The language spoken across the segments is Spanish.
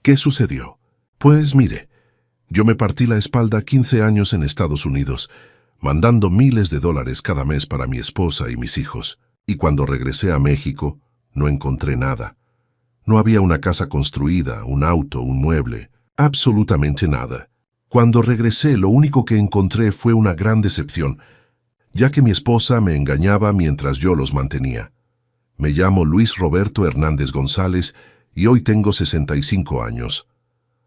¿Qué sucedió? Pues mire, yo me partí la espalda 15 años en Estados Unidos, mandando miles de dólares cada mes para mi esposa y mis hijos. Y cuando regresé a México, no encontré nada. No había una casa construida, un auto, un mueble, absolutamente nada. Cuando regresé, lo único que encontré fue una gran decepción, ya que mi esposa me engañaba mientras yo los mantenía. Me llamo Luis Roberto Hernández González y hoy tengo 65 años.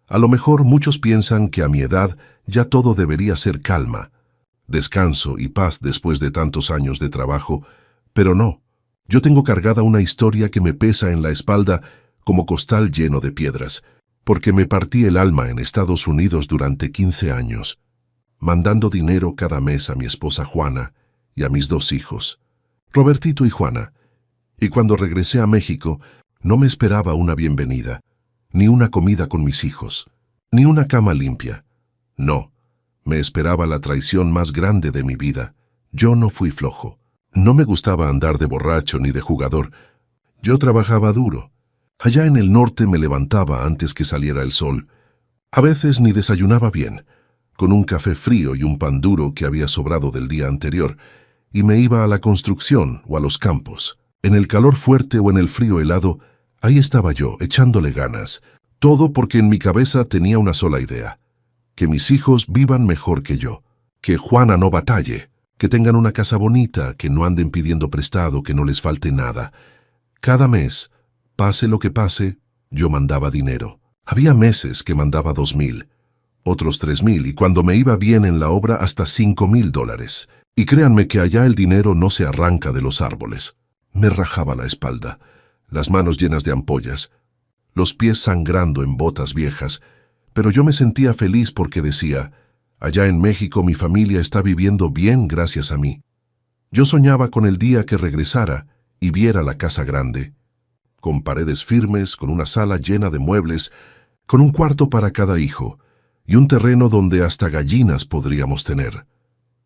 A lo mejor muchos piensan que a mi edad ya todo debería ser calma, descanso y paz después de tantos años de trabajo, pero no. Yo tengo cargada una historia que me pesa en la espalda como costal lleno de piedras, porque me partí el alma en Estados Unidos durante 15 años, mandando dinero cada mes a mi esposa Juana y a mis 2 hijos, Robertito y Juana. Y cuando regresé a México, no me esperaba una bienvenida, ni una comida con mis hijos, ni una cama limpia. No, me esperaba la traición más grande de mi vida. Yo no fui flojo. No me gustaba andar de borracho ni de jugador. Yo trabajaba duro. Allá en el norte me levantaba antes que saliera el sol. A veces ni desayunaba bien, con un café frío y un pan duro que había sobrado del día anterior, y me iba a la construcción o a los campos. En el calor fuerte o en el frío helado, ahí estaba yo, echándole ganas. Todo porque en mi cabeza tenía una sola idea: que mis hijos vivan mejor que yo, que Juana no batalle, que tengan una casa bonita, que no anden pidiendo prestado, que no les falte nada. Cada mes, pase lo que pase, yo mandaba dinero. Había meses que mandaba 2,000, otros 3,000 y cuando me iba bien en la obra hasta 5,000 dólares. Y créanme que allá el dinero no se arranca de los árboles. Me rajaba la espalda, las manos llenas de ampollas, los pies sangrando en botas viejas, pero yo me sentía feliz porque decía, allá en México mi familia está viviendo bien gracias a mí. Yo soñaba con el día que regresara y viera la casa grande, con paredes firmes, con una sala llena de muebles, con un cuarto para cada hijo y un terreno donde hasta gallinas podríamos tener.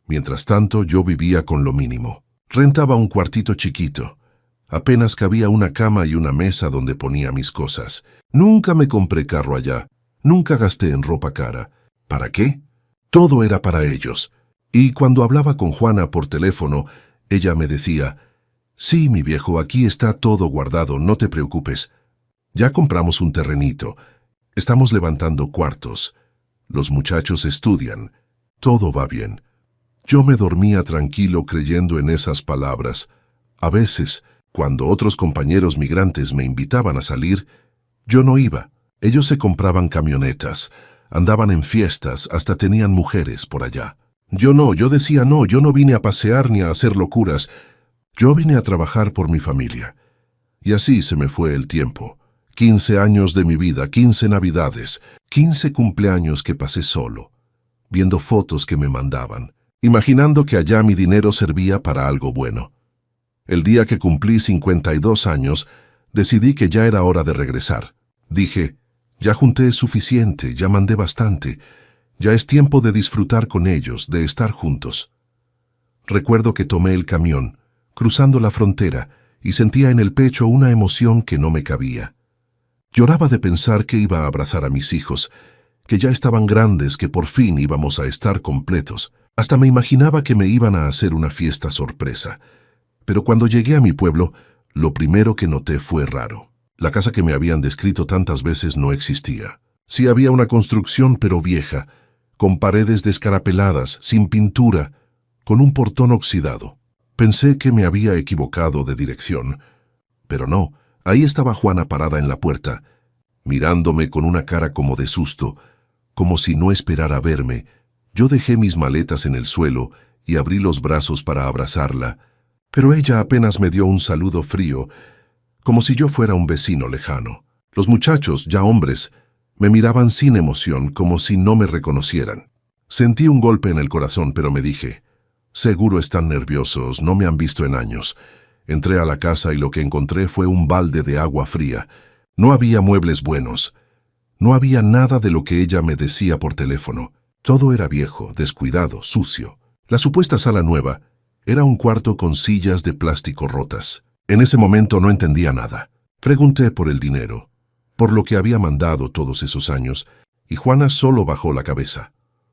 Mientras tanto, yo vivía con lo mínimo. Rentaba un cuartito chiquito. Apenas cabía una cama y una mesa donde ponía mis cosas. Nunca me compré carro allá. Nunca gasté en ropa cara. ¿Para qué? Todo era para ellos. Y cuando hablaba con Juana por teléfono, ella me decía, «Sí, mi viejo, aquí está todo guardado, no te preocupes. Ya compramos un terrenito. Estamos levantando cuartos. Los muchachos estudian. Todo va bien». Yo me dormía tranquilo creyendo en esas palabras. A veces, cuando otros compañeros migrantes me invitaban a salir, yo no iba. Ellos se compraban camionetas, andaban en fiestas, hasta tenían mujeres por allá. Yo decía no, yo no vine a pasear ni a hacer locuras. Yo vine a trabajar por mi familia. Y así se me fue el tiempo. 15 años de mi vida, 15 navidades, 15 cumpleaños que pasé solo, viendo fotos que me mandaban, imaginando que allá mi dinero servía para algo bueno. El día que cumplí 52 años, decidí que ya era hora de regresar. Dije, ya junté suficiente, ya mandé bastante, ya es tiempo de disfrutar con ellos, de estar juntos. Recuerdo que tomé el camión, cruzando la frontera, y sentía en el pecho una emoción que no me cabía. Lloraba de pensar que iba a abrazar a mis hijos, que ya estaban grandes, que por fin íbamos a estar completos. Hasta me imaginaba que me iban a hacer una fiesta sorpresa. Pero cuando llegué a mi pueblo, lo primero que noté fue raro. La casa que me habían descrito tantas veces no existía. Sí había una construcción, pero vieja, con paredes descarapeladas, sin pintura, con un portón oxidado. Pensé que me había equivocado de dirección. Pero no, ahí estaba Juana parada en la puerta, mirándome con una cara como de susto, como si no esperara verme. Yo dejé mis maletas en el suelo y abrí los brazos para abrazarla, pero ella apenas me dio un saludo frío, como si yo fuera un vecino lejano. Los muchachos, ya hombres, me miraban sin emoción, como si no me reconocieran. Sentí un golpe en el corazón, pero me dije, seguro están nerviosos, no me han visto en años. Entré a la casa y lo que encontré fue un balde de agua fría. No había muebles buenos. No había nada de lo que ella me decía por teléfono. Todo era viejo, descuidado, sucio. La supuesta sala nueva era un cuarto con sillas de plástico rotas. En ese momento no entendía nada. Pregunté por el dinero. por lo que había mandado todos esos años, y Juana solo bajó la cabeza.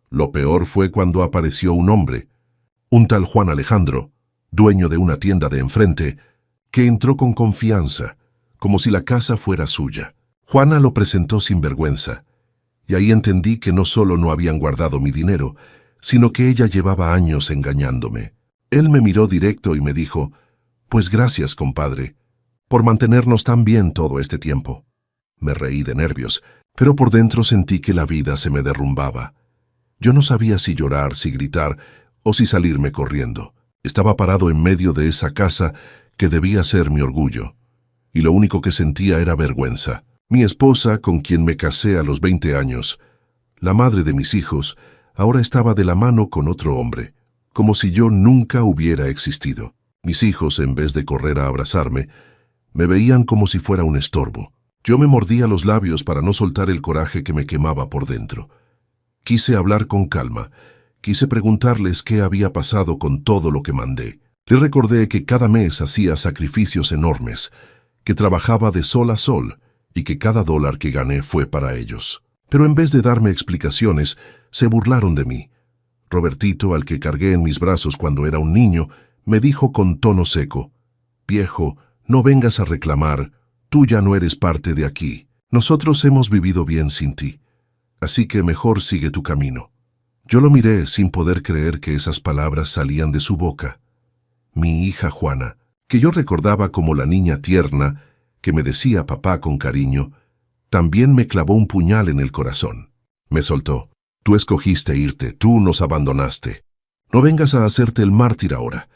Lo peor fue cuando apareció un hombre, un tal Juan Alejandro, dueño de una tienda de enfrente, que entró con confianza, como si la casa fuera suya. Juana lo presentó sin vergüenza, y ahí entendí que no solo no habían guardado mi dinero, sino que ella llevaba años engañándome. Él me miró directo y me dijo: «Pues gracias, compadre, por mantenernos tan bien todo este tiempo». Me reí de nervios, pero por dentro sentí que la vida se me derrumbaba. Yo no sabía si llorar, si gritar o si salirme corriendo. Estaba parado en medio de esa casa que debía ser mi orgullo, y lo único que sentía era vergüenza. Mi esposa, con quien me casé a los 20 años, la madre de mis hijos, ahora estaba de la mano con otro hombre, como si yo nunca hubiera existido. Mis hijos, en vez de correr a abrazarme, me veían como si fuera un estorbo. Yo me mordía los labios para no soltar el coraje que me quemaba por dentro. Quise hablar con calma, quise preguntarles qué había pasado con todo lo que mandé. Les recordé que cada mes hacía sacrificios enormes, que trabajaba de sol a sol y que cada dólar que gané fue para ellos. Pero en vez de darme explicaciones, se burlaron de mí. Robertito, al que cargué en mis brazos cuando era un niño, me dijo con tono seco: «Viejo, no vengas a reclamar, tú ya no eres parte de aquí. Nosotros hemos vivido bien sin ti, así que mejor sigue tu camino». Yo lo miré sin poder creer que esas palabras salían de su boca. Mi hija Juana, que yo recordaba como la niña tierna, que me decía papá con cariño, también me clavó un puñal en el corazón. Me soltó: «Tú escogiste irte, tú nos abandonaste. No vengas a hacerte el mártir ahora».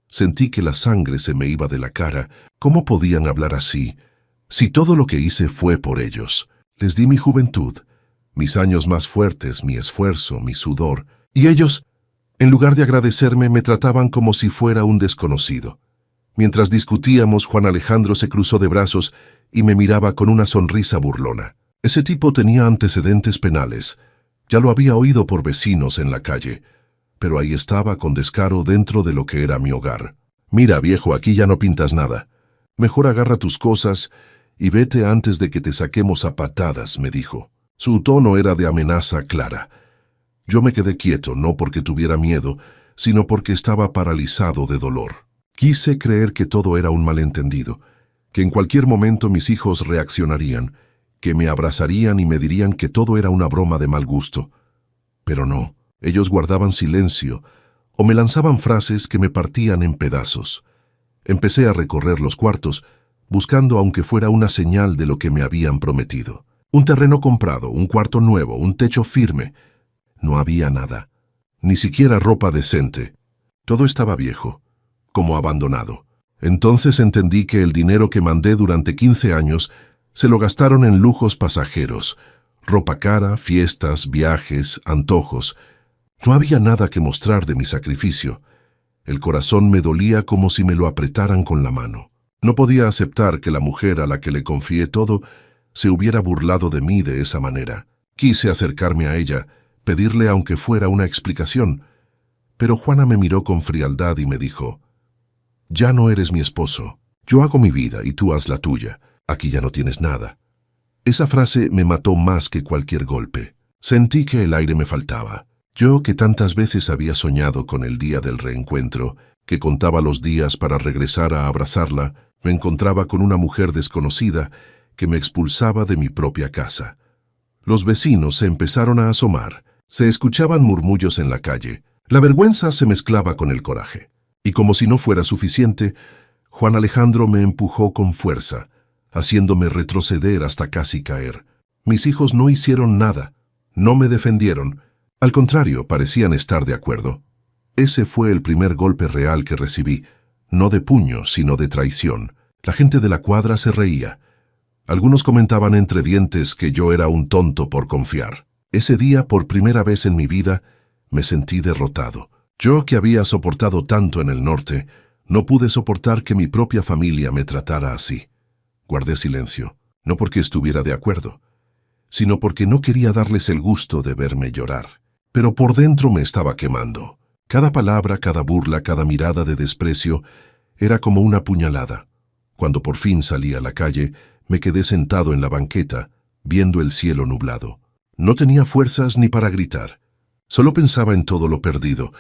Sentí que la sangre se me iba de la cara. ¿Cómo podían hablar así, si todo lo que hice fue por ellos? Les di mi juventud, mis años más fuertes, mi esfuerzo, mi sudor, y ellos, en lugar de agradecerme, me trataban como si fuera un desconocido. Mientras discutíamos, Juan Alejandro se cruzó de brazos y me miraba con una sonrisa burlona. Ese tipo tenía antecedentes penales. Ya lo había oído por vecinos en la calle, pero ahí estaba con descaro dentro de lo que era mi hogar. «Mira, viejo, aquí ya no pintas nada. Mejor agarra tus cosas y vete antes de que te saquemos a patadas», me dijo. Su tono era de amenaza clara. Yo me quedé quieto, no porque tuviera miedo, sino porque estaba paralizado de dolor. Quise creer que todo era un malentendido, que en cualquier momento mis hijos reaccionarían, que me abrazarían y me dirían que todo era una broma de mal gusto. Pero no. Ellos guardaban silencio o me lanzaban frases que me partían en pedazos. Empecé a recorrer los cuartos, buscando aunque fuera una señal de lo que me habían prometido. Un terreno comprado, un cuarto nuevo, un techo firme. No había nada, ni siquiera ropa decente. Todo estaba viejo, como abandonado. Entonces entendí que el dinero que mandé durante 15 años se lo gastaron en lujos pasajeros, ropa cara, fiestas, viajes, antojos. No había nada que mostrar de mi sacrificio. El corazón me dolía como si me lo apretaran con la mano. No podía aceptar que la mujer a la que le confié todo se hubiera burlado de mí de esa manera. Quise acercarme a ella, pedirle aunque fuera una explicación, pero Juana me miró con frialdad y me dijo: «Ya no eres mi esposo. Yo hago mi vida y tú haz la tuya. Aquí ya no tienes nada». Esa frase me mató más que cualquier golpe. Sentí que el aire me faltaba. Yo, que tantas veces había soñado con el día del reencuentro, que contaba los días para regresar a abrazarla, me encontraba con una mujer desconocida que me expulsaba de mi propia casa. Los vecinos se empezaron a asomar. Se escuchaban murmullos en la calle. La vergüenza se mezclaba con el coraje. Y como si no fuera suficiente, Juan Alejandro me empujó con fuerza, haciéndome retroceder hasta casi caer. Mis hijos no hicieron nada, no me defendieron. Al contrario, parecían estar de acuerdo. Ese fue el primer golpe real que recibí, no de puño, sino de traición. La gente de la cuadra se reía. Algunos comentaban entre dientes que yo era un tonto por confiar. Ese día, por primera vez en mi vida, me sentí derrotado. Yo, que había soportado tanto en el norte, no pude soportar que mi propia familia me tratara así. Guardé silencio, no porque estuviera de acuerdo, sino porque no quería darles el gusto de verme llorar. Pero por dentro me estaba quemando. Cada palabra, cada burla, cada mirada de desprecio era como una puñalada. Cuando por fin salí a la calle, me quedé sentado en la banqueta, viendo el cielo nublado. No tenía fuerzas ni para gritar. Solo pensaba en todo lo perdido,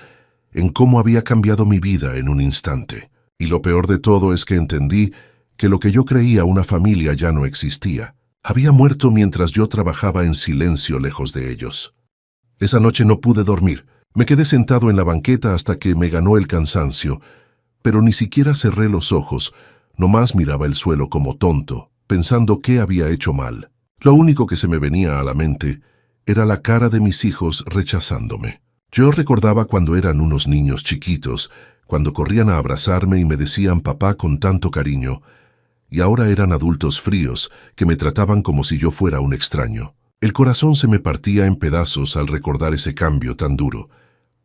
en cómo había cambiado mi vida en un instante. Y lo peor de todo es que entendí que lo que yo creía una familia ya no existía. Había muerto mientras yo trabajaba en silencio lejos de ellos. Esa noche no pude dormir. Me quedé sentado en la banqueta hasta que me ganó el cansancio, pero ni siquiera cerré los ojos, nomás miraba el suelo como tonto, pensando qué había hecho mal. Lo único que se me venía a la mente era la cara de mis hijos rechazándome. Yo recordaba cuando eran unos niños chiquitos, cuando corrían a abrazarme y me decían papá con tanto cariño, y ahora eran adultos fríos que me trataban como si yo fuera un extraño. El corazón se me partía en pedazos al recordar ese cambio tan duro.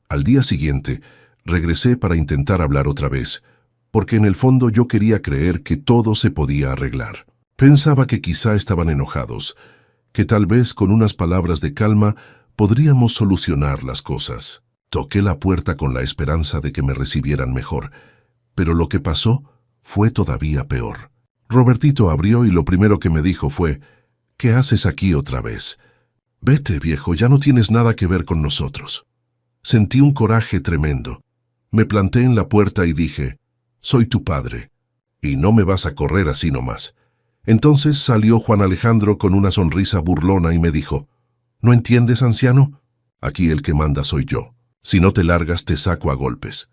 Al día siguiente, regresé para intentar hablar otra vez, porque en el fondo yo quería creer que todo se podía arreglar. Pensaba que quizá estaban enojados, que tal vez con unas palabras de calma podríamos solucionar las cosas. Toqué la puerta con la esperanza de que me recibieran mejor, pero lo que pasó fue todavía peor. Robertito abrió y lo primero que me dijo fue: ¿qué haces aquí otra vez? Vete, viejo, ya no tienes nada que ver con nosotros. Sentí un coraje tremendo. Me planté en la puerta y dije: soy tu padre, y no me vas a correr así nomás. Entonces salió Juan Alejandro con una sonrisa burlona y me dijo: ¿no entiendes, anciano? Aquí el que manda soy yo. Si no te largas, te saco a golpes.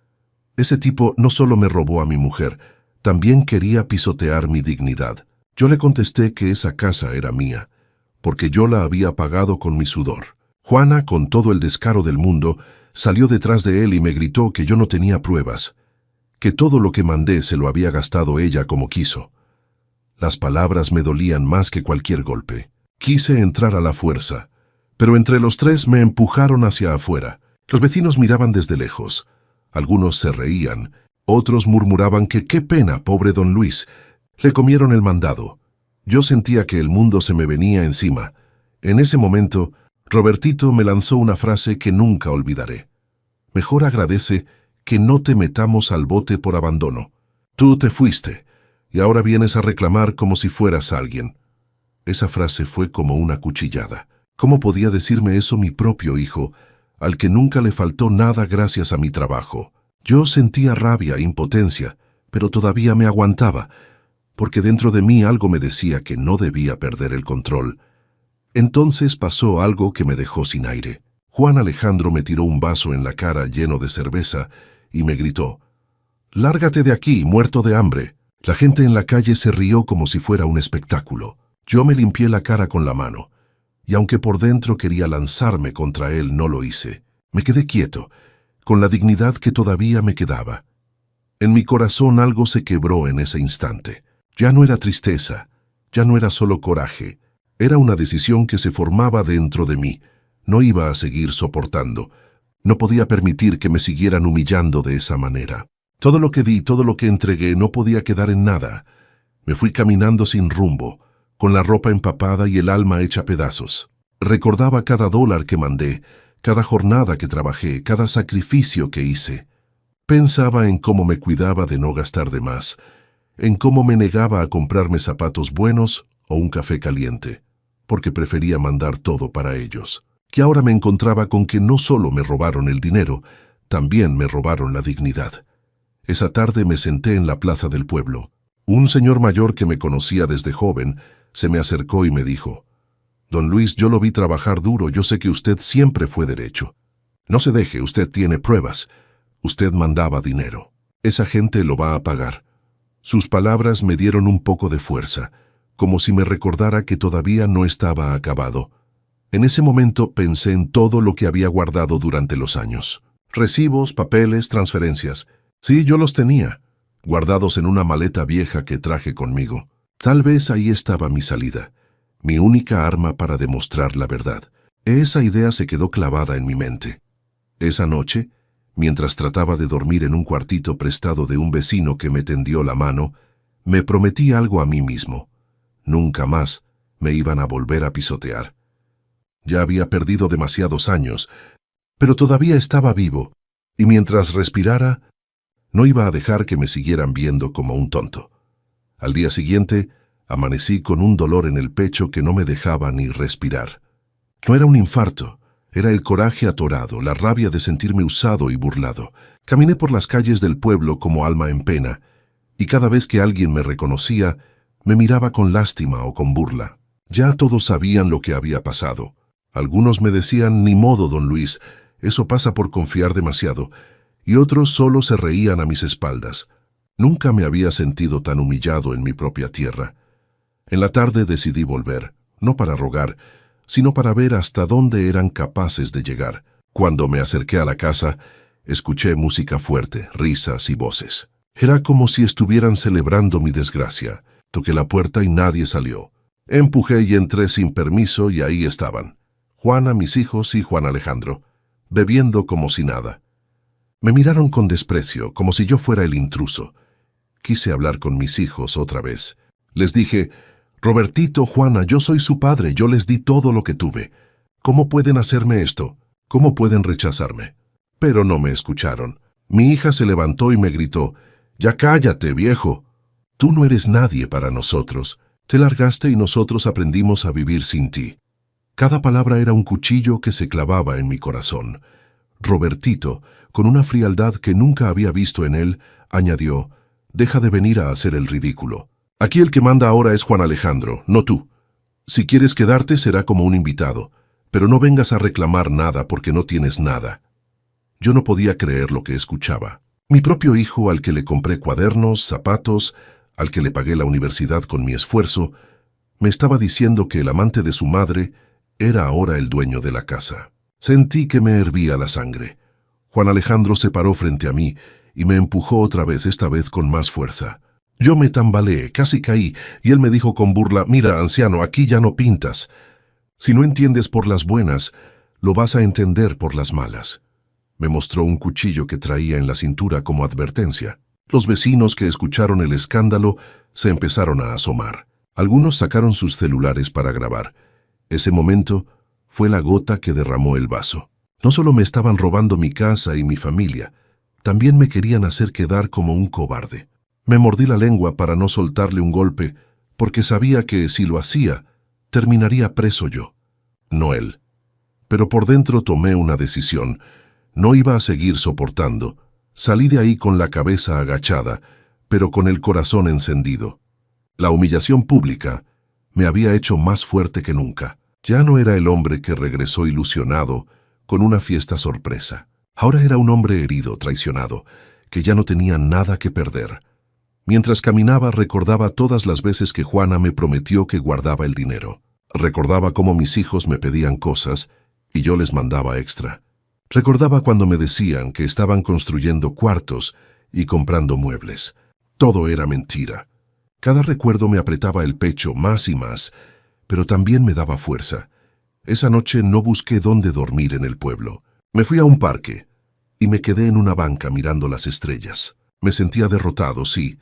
Ese tipo no solo me robó a mi mujer, también quería pisotear mi dignidad. Yo le contesté que esa casa era mía, porque yo la había pagado con mi sudor. Juana, con todo el descaro del mundo, salió detrás de él y me gritó que yo no tenía pruebas, que todo lo que mandé se lo había gastado ella como quiso. Las palabras me dolían más que cualquier golpe. Quise entrar a la fuerza, pero entre los tres me empujaron hacia afuera. Los vecinos miraban desde lejos. Algunos se reían, otros murmuraban que qué pena, pobre don Luis. Le comieron el mandado. Yo sentía que el mundo se me venía encima. En ese momento, Robertito me lanzó una frase que nunca olvidaré. Mejor agradece que no te metamos al bote por abandono. Tú te fuiste, y ahora vienes a reclamar como si fueras alguien. Esa frase fue como una cuchillada. ¿Cómo podía decirme eso mi propio hijo, al que nunca le faltó nada gracias a mi trabajo? Yo sentía rabia e impotencia, pero todavía me aguantaba, porque dentro de mí algo me decía que no debía perder el control. Entonces pasó algo que me dejó sin aire. Juan Alejandro me tiró un vaso en la cara lleno de cerveza y me gritó: «Lárgate de aquí, muerto de hambre». La gente en la calle se rió como si fuera un espectáculo. Yo me limpié la cara con la mano, y aunque por dentro quería lanzarme contra él, no lo hice. Me quedé quieto, con la dignidad que todavía me quedaba. En mi corazón algo se quebró en ese instante. Ya no era tristeza, ya no era solo coraje. Era una decisión que se formaba dentro de mí. No iba a seguir soportando. No podía permitir que me siguieran humillando de esa manera. Todo lo que di, todo lo que entregué, no podía quedar en nada. Me fui caminando sin rumbo, con la ropa empapada y el alma hecha pedazos. Recordaba cada dólar que mandé, cada jornada que trabajé, cada sacrificio que hice. Pensaba en cómo me cuidaba de no gastar de más, en cómo me negaba a comprarme zapatos buenos o un café caliente, porque prefería mandar todo para ellos. Que ahora me encontraba con que no solo me robaron el dinero, también me robaron la dignidad. Esa tarde me senté en la plaza del pueblo. Un señor mayor que me conocía desde joven se me acercó y me dijo: «Don Luis, yo lo vi trabajar duro, yo sé que usted siempre fue derecho. No se deje, usted tiene pruebas. Usted mandaba dinero. Esa gente lo va a pagar». Sus palabras me dieron un poco de fuerza, como si me recordara que todavía no estaba acabado. En ese momento pensé en todo lo que había guardado durante los años. Recibos, papeles, transferencias. Sí, yo los tenía, guardados en una maleta vieja que traje conmigo. Tal vez ahí estaba mi salida, mi única arma para demostrar la verdad. Esa idea se quedó clavada en mi mente. Esa noche, mientras trataba de dormir en un cuartito prestado de un vecino que me tendió la mano, me prometí algo a mí mismo. Nunca más me iban a volver a pisotear. Ya había perdido demasiados años, pero todavía estaba vivo, y mientras respirara, no iba a dejar que me siguieran viendo como un tonto. Al día siguiente, Amanecí con un dolor en el pecho que no me dejaba ni respirar. No era un infarto, era el coraje atorado, la rabia de sentirme usado y burlado. Caminé por las calles del pueblo como alma en pena, y cada vez que alguien me reconocía, me miraba con lástima o con burla. Ya todos sabían lo que había pasado. Algunos me decían, ni modo, don Luis, eso pasa por confiar demasiado, y otros solo se reían a mis espaldas. Nunca me había sentido tan humillado en mi propia tierra. En la tarde decidí volver, no para rogar, sino para ver hasta dónde eran capaces de llegar. Cuando me acerqué a la casa, escuché música fuerte, risas y voces. Era como si estuvieran celebrando mi desgracia. Toqué la puerta y nadie salió. Empujé y entré sin permiso y ahí estaban. Juana, mis hijos y Juan Alejandro, bebiendo como si nada. Me miraron con desprecio, como si yo fuera el intruso. Quise hablar con mis hijos otra vez. Les dije, Robertito, Juana, yo soy su padre, yo les di todo lo que tuve. ¿Cómo pueden hacerme esto? ¿Cómo pueden rechazarme? Pero no me escucharon. Mi hija se levantó y me gritó, «Ya cállate, viejo. Tú no eres nadie para nosotros. Te largaste y nosotros aprendimos a vivir sin ti». Cada palabra era un cuchillo que se clavaba en mi corazón. Robertito, con una frialdad que nunca había visto en él, añadió, «Deja de venir a hacer el ridículo. Aquí el que manda ahora es Juan Alejandro, no tú. Si quieres quedarte será como un invitado, pero no vengas a reclamar nada porque no tienes nada». Yo no podía creer lo que escuchaba. Mi propio hijo, al que le compré cuadernos, zapatos, al que le pagué la universidad con mi esfuerzo, me estaba diciendo que el amante de su madre era ahora el dueño de la casa. Sentí que me hervía la sangre. Juan Alejandro se paró frente a mí y me empujó otra vez, esta vez con más fuerza. Yo me tambaleé, casi caí, y él me dijo con burla, «Mira, anciano, aquí ya no pintas. Si no entiendes por las buenas, lo vas a entender por las malas». Me mostró un cuchillo que traía en la cintura como advertencia. Los vecinos que escucharon el escándalo se empezaron a asomar. Algunos sacaron sus celulares para grabar. Ese momento fue la gota que derramó el vaso. No solo me estaban robando mi casa y mi familia, también me querían hacer quedar como un cobarde. Me mordí la lengua para no soltarle un golpe, porque sabía que si lo hacía, terminaría preso yo, no él. Pero por dentro tomé una decisión. No iba a seguir soportando. Salí de ahí con la cabeza agachada, pero con el corazón encendido. La humillación pública me había hecho más fuerte que nunca. Ya no era el hombre que regresó ilusionado con una fiesta sorpresa. Ahora era un hombre herido, traicionado, que ya no tenía nada que perder. Mientras caminaba recordaba todas las veces que Juana me prometió que guardaba el dinero. Recordaba cómo mis hijos me pedían cosas y yo les mandaba extra. Recordaba cuando me decían que estaban construyendo cuartos y comprando muebles. Todo era mentira. Cada recuerdo me apretaba el pecho más y más, pero también me daba fuerza. Esa noche no busqué dónde dormir en el pueblo. Me fui a un parque y me quedé en una banca mirando las estrellas. Me sentía derrotado, sí,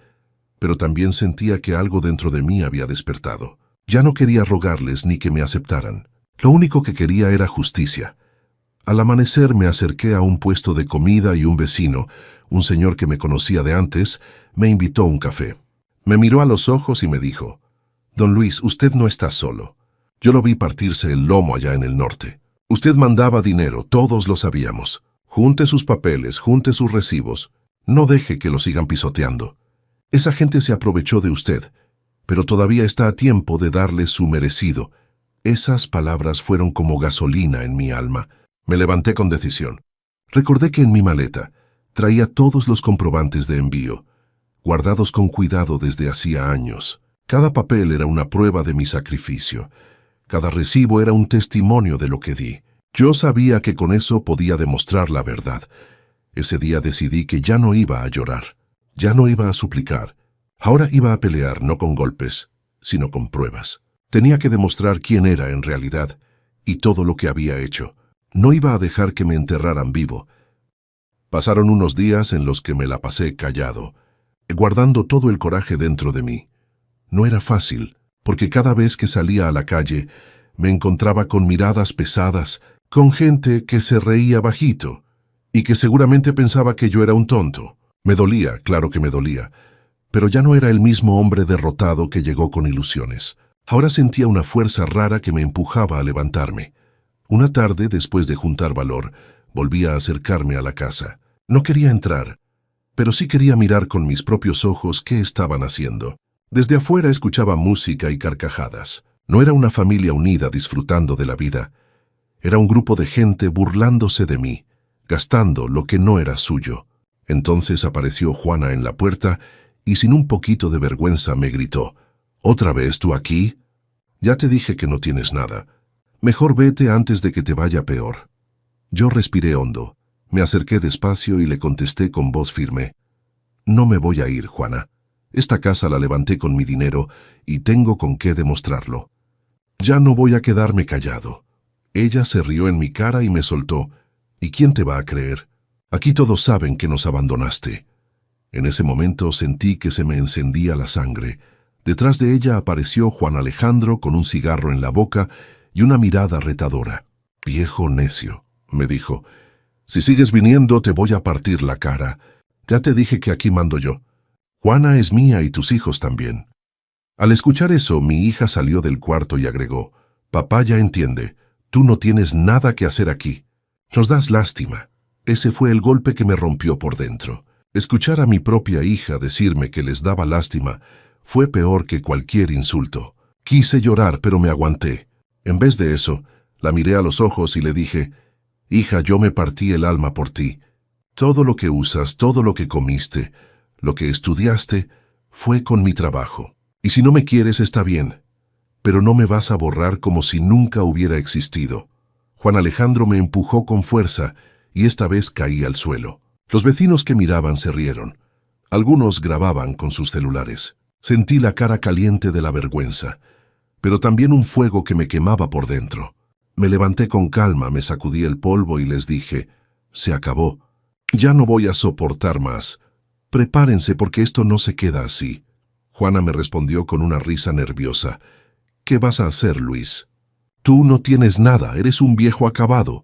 pero también sentía que algo dentro de mí había despertado. Ya no quería rogarles ni que me aceptaran. Lo único que quería era justicia. Al amanecer me acerqué a un puesto de comida y un vecino, un señor que me conocía de antes, me invitó a un café. Me miró a los ojos y me dijo, «Don Luis, usted no está solo. Yo lo vi partirse el lomo allá en el norte. Usted mandaba dinero, todos lo sabíamos. Junte sus papeles, junte sus recibos. No deje que lo sigan pisoteando. Esa gente se aprovechó de usted, pero todavía está a tiempo de darle su merecido». Esas palabras fueron como gasolina en mi alma. Me levanté con decisión. Recordé que en mi maleta traía todos los comprobantes de envío, guardados con cuidado desde hacía años. Cada papel era una prueba de mi sacrificio. Cada recibo era un testimonio de lo que di. Yo sabía que con eso podía demostrar la verdad. Ese día decidí que ya no iba a llorar, ya no iba a suplicar. Ahora iba a pelear no con golpes, sino con pruebas. Tenía que demostrar quién era en realidad y todo lo que había hecho. No iba a dejar que me enterraran vivo. Pasaron unos días en los que me la pasé callado, guardando todo el coraje dentro de mí. No era fácil, porque cada vez que salía a la calle me encontraba con miradas pesadas, con gente que se reía bajito y que seguramente pensaba que yo era un tonto. Me dolía, claro que me dolía, pero ya no era el mismo hombre derrotado que llegó con ilusiones. Ahora sentía una fuerza rara que me empujaba a levantarme. Una tarde, después de juntar valor, volví a acercarme a la casa. No quería entrar, pero sí quería mirar con mis propios ojos qué estaban haciendo. Desde afuera escuchaba música y carcajadas. No era una familia unida disfrutando de la vida. Era un grupo de gente burlándose de mí, gastando lo que no era suyo. Entonces apareció Juana en la puerta y sin un poquito de vergüenza me gritó: «¿Otra vez tú aquí? Ya te dije que no tienes nada. Mejor vete antes de que te vaya peor». Yo respiré hondo, me acerqué despacio y le contesté con voz firme: «No me voy a ir, Juana. Esta casa la levanté con mi dinero y tengo con qué demostrarlo. Ya no voy a quedarme callado». Ella se rió en mi cara y me soltó: «¿Y quién te va a creer? Aquí todos saben que nos abandonaste». En ese momento sentí que se me encendía la sangre. Detrás de ella apareció Juan Alejandro con un cigarro en la boca y una mirada retadora. «Viejo necio», me dijo, «si sigues viniendo te voy a partir la cara. Ya te dije que aquí mando yo. Juana es mía y tus hijos también». Al escuchar eso, mi hija salió del cuarto y agregó: «Papá ya entiende. Tú no tienes nada que hacer aquí. Nos das lástima». Ese fue el golpe que me rompió por dentro. Escuchar a mi propia hija decirme que les daba lástima fue peor que cualquier insulto. Quise llorar, pero me aguanté. En vez de eso, la miré a los ojos y le dije: «Hija, yo me partí el alma por ti. Todo lo que usas, todo lo que comiste, lo que estudiaste, fue con mi trabajo. Y si no me quieres está bien, pero no me vas a borrar como si nunca hubiera existido». Juan Alejandro me empujó con fuerza y esta vez caí al suelo. Los vecinos que miraban se rieron. Algunos grababan con sus celulares. Sentí la cara caliente de la vergüenza, pero también un fuego que me quemaba por dentro. Me levanté con calma, me sacudí el polvo y les dije: «Se acabó. Ya no voy a soportar más. Prepárense porque esto no se queda así». Juana me respondió con una risa nerviosa: «¿Qué vas a hacer, Luis? Tú no tienes nada, eres un viejo acabado».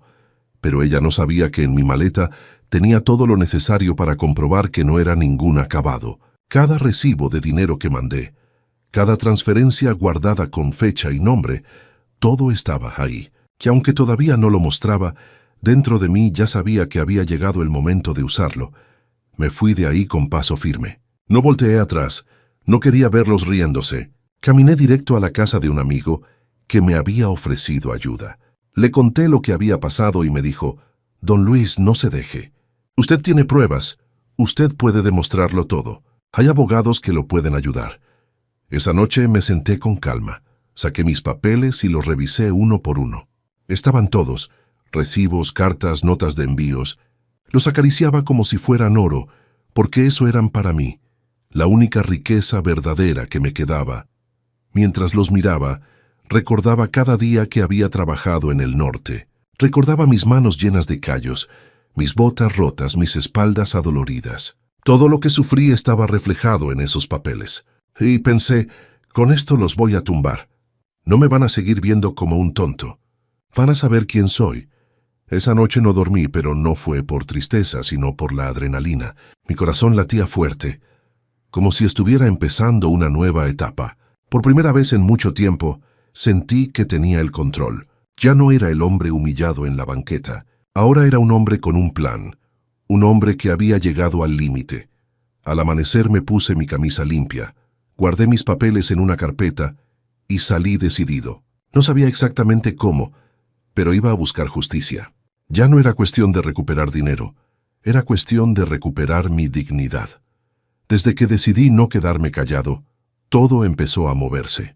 Pero ella no sabía que en mi maleta tenía todo lo necesario para comprobar que no era ningún acabado. Cada recibo de dinero que mandé, cada transferencia guardada con fecha y nombre, todo estaba ahí, que aunque todavía no lo mostraba, dentro de mí ya sabía que había llegado el momento de usarlo. Me fui de ahí con paso firme. No volteé atrás, no quería verlos riéndose. Caminé directo a la casa de un amigo que me había ofrecido ayuda. Le conté lo que había pasado y me dijo: «Don Luis, no se deje. Usted tiene pruebas. Usted puede demostrarlo todo. Hay abogados que lo pueden ayudar». Esa noche me senté con calma. Saqué mis papeles y los revisé uno por uno. Estaban todos: recibos, cartas, notas de envíos. Los acariciaba como si fueran oro, porque eso eran para mí, la única riqueza verdadera que me quedaba. Mientras los miraba, recordaba cada día que había trabajado en el norte. Recordaba mis manos llenas de callos, mis botas rotas, mis espaldas adoloridas. Todo lo que sufrí estaba reflejado en esos papeles. Y pensé: con esto los voy a tumbar. No me van a seguir viendo como un tonto. Van a saber quién soy. Esa noche no dormí, pero no fue por tristeza, sino por la adrenalina. Mi corazón latía fuerte, como si estuviera empezando una nueva etapa. Por primera vez en mucho tiempo, sentí que tenía el control. Ya no era el hombre humillado en la banqueta. Ahora era un hombre con un plan. Un hombre que había llegado al límite. Al amanecer me puse mi camisa limpia, guardé mis papeles en una carpeta y salí decidido. No sabía exactamente cómo, pero iba a buscar justicia. Ya no era cuestión de recuperar dinero, era cuestión de recuperar mi dignidad. Desde que decidí no quedarme callado, todo empezó a moverse.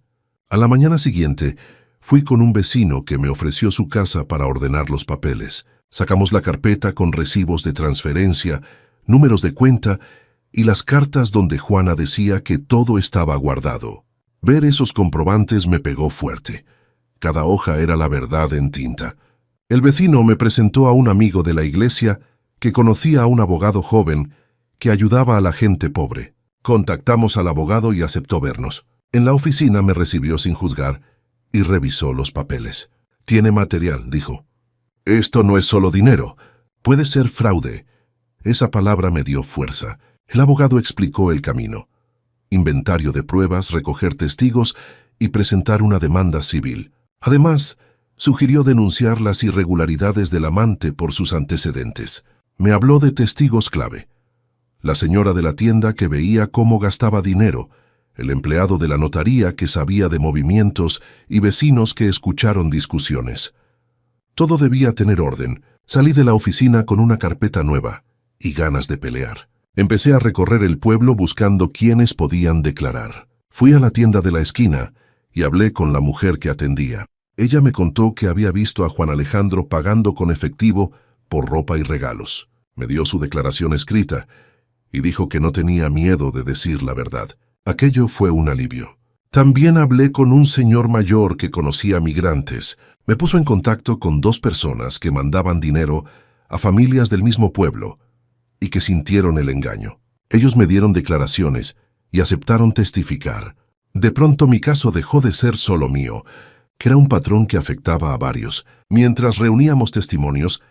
A la mañana siguiente, fui con un vecino que me ofreció su casa para ordenar los papeles. Sacamos la carpeta con recibos de transferencia, números de cuenta y las cartas donde Juana decía que todo estaba guardado. Ver esos comprobantes me pegó fuerte. Cada hoja era la verdad en tinta. El vecino me presentó a un amigo de la iglesia que conocía a un abogado joven que ayudaba a la gente pobre. Contactamos al abogado y aceptó vernos. En la oficina me recibió sin juzgar y revisó los papeles. «Tiene material», dijo. «Esto no es solo dinero. Puede ser fraude». Esa palabra me dio fuerza. El abogado explicó el camino. inventario de pruebas, recoger testigos y presentar una demanda civil. Además, sugirió denunciar las irregularidades del amante por sus antecedentes. Me habló de testigos clave: la señora de la tienda que veía cómo gastaba dinero, el empleado de la notaría que sabía de movimientos y vecinos que escucharon discusiones. Todo debía tener orden. Salí de la oficina con una carpeta nueva y ganas de pelear. Empecé a recorrer el pueblo buscando quiénes podían declarar. Fui a la tienda de la esquina y hablé con la mujer que atendía. Ella me contó que había visto a Juan Alejandro pagando con efectivo por ropa y regalos. Me dio su declaración escrita y dijo que no tenía miedo de decir la verdad. Aquello fue un alivio. También hablé con un señor mayor que conocía migrantes. Me puso en contacto con 2 personas que mandaban dinero a familias del mismo pueblo y que sintieron el engaño. Ellos me dieron declaraciones y aceptaron testificar. De pronto mi caso dejó de ser solo mío, que era un patrón que afectaba a varios. Mientras reuníamos testimonios,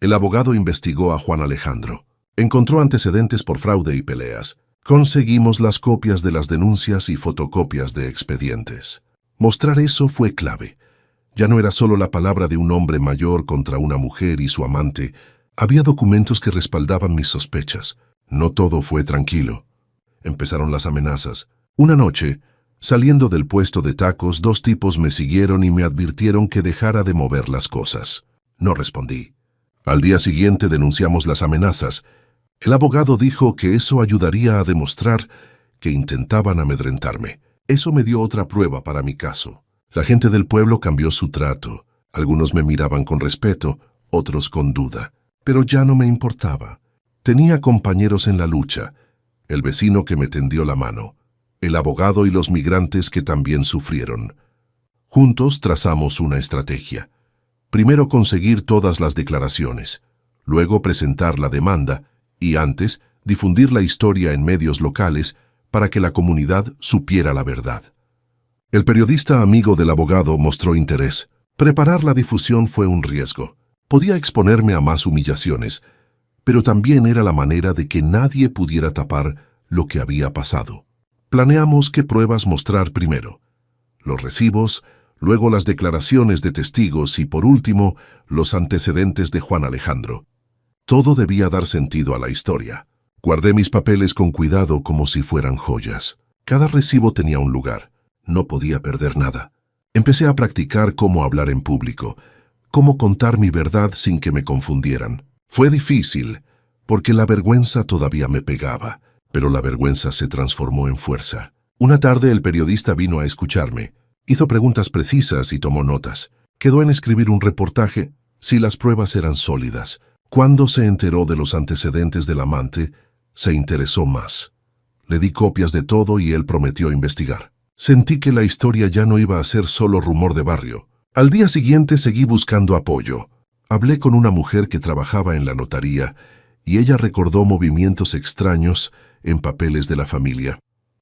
el abogado investigó a Juan Alejandro. Encontró antecedentes por fraude y peleas. Conseguimos las copias de las denuncias y fotocopias de expedientes. Mostrar eso fue clave. Ya no era solo la palabra de un hombre mayor contra una mujer y su amante. Había documentos que respaldaban mis sospechas. No todo fue tranquilo. Empezaron las amenazas. Una noche, saliendo del puesto de tacos, 2 tipos me siguieron y me advirtieron que dejara de mover las cosas. No respondí. Al día siguiente denunciamos las amenazas. El abogado dijo que eso ayudaría a demostrar que intentaban amedrentarme. Eso me dio otra prueba para mi caso. La gente del pueblo cambió su trato. Algunos me miraban con respeto, otros con duda. Pero ya no me importaba. Tenía compañeros en la lucha: el vecino que me tendió la mano, el abogado y los migrantes que también sufrieron. Juntos trazamos una estrategia. Primero conseguir todas las declaraciones, luego presentar la demanda y antes difundir la historia en medios locales para que la comunidad supiera la verdad. El periodista amigo del abogado mostró interés. Preparar la difusión fue un riesgo. Podía exponerme a más humillaciones, pero también era la manera de que nadie pudiera tapar lo que había pasado. Planeamos qué pruebas mostrar primero: los recibos, luego las declaraciones de testigos y, por último, los antecedentes de Juan Alejandro. Todo debía dar sentido a la historia. Guardé mis papeles con cuidado como si fueran joyas. Cada recibo tenía un lugar. No podía perder nada. Empecé a practicar cómo hablar en público, cómo contar mi verdad sin que me confundieran. Fue difícil, porque la vergüenza todavía me pegaba, pero la vergüenza se transformó en fuerza. Una tarde el periodista vino a escucharme. Hizo preguntas precisas y tomó notas. Quedó en escribir un reportaje si las pruebas eran sólidas. Cuando se enteró de los antecedentes del amante, se interesó más. Le di copias de todo y él prometió investigar. Sentí que la historia ya no iba a ser solo rumor de barrio. Al día siguiente seguí buscando apoyo. Hablé con una mujer que trabajaba en la notaría y ella recordó movimientos extraños en papeles de la familia.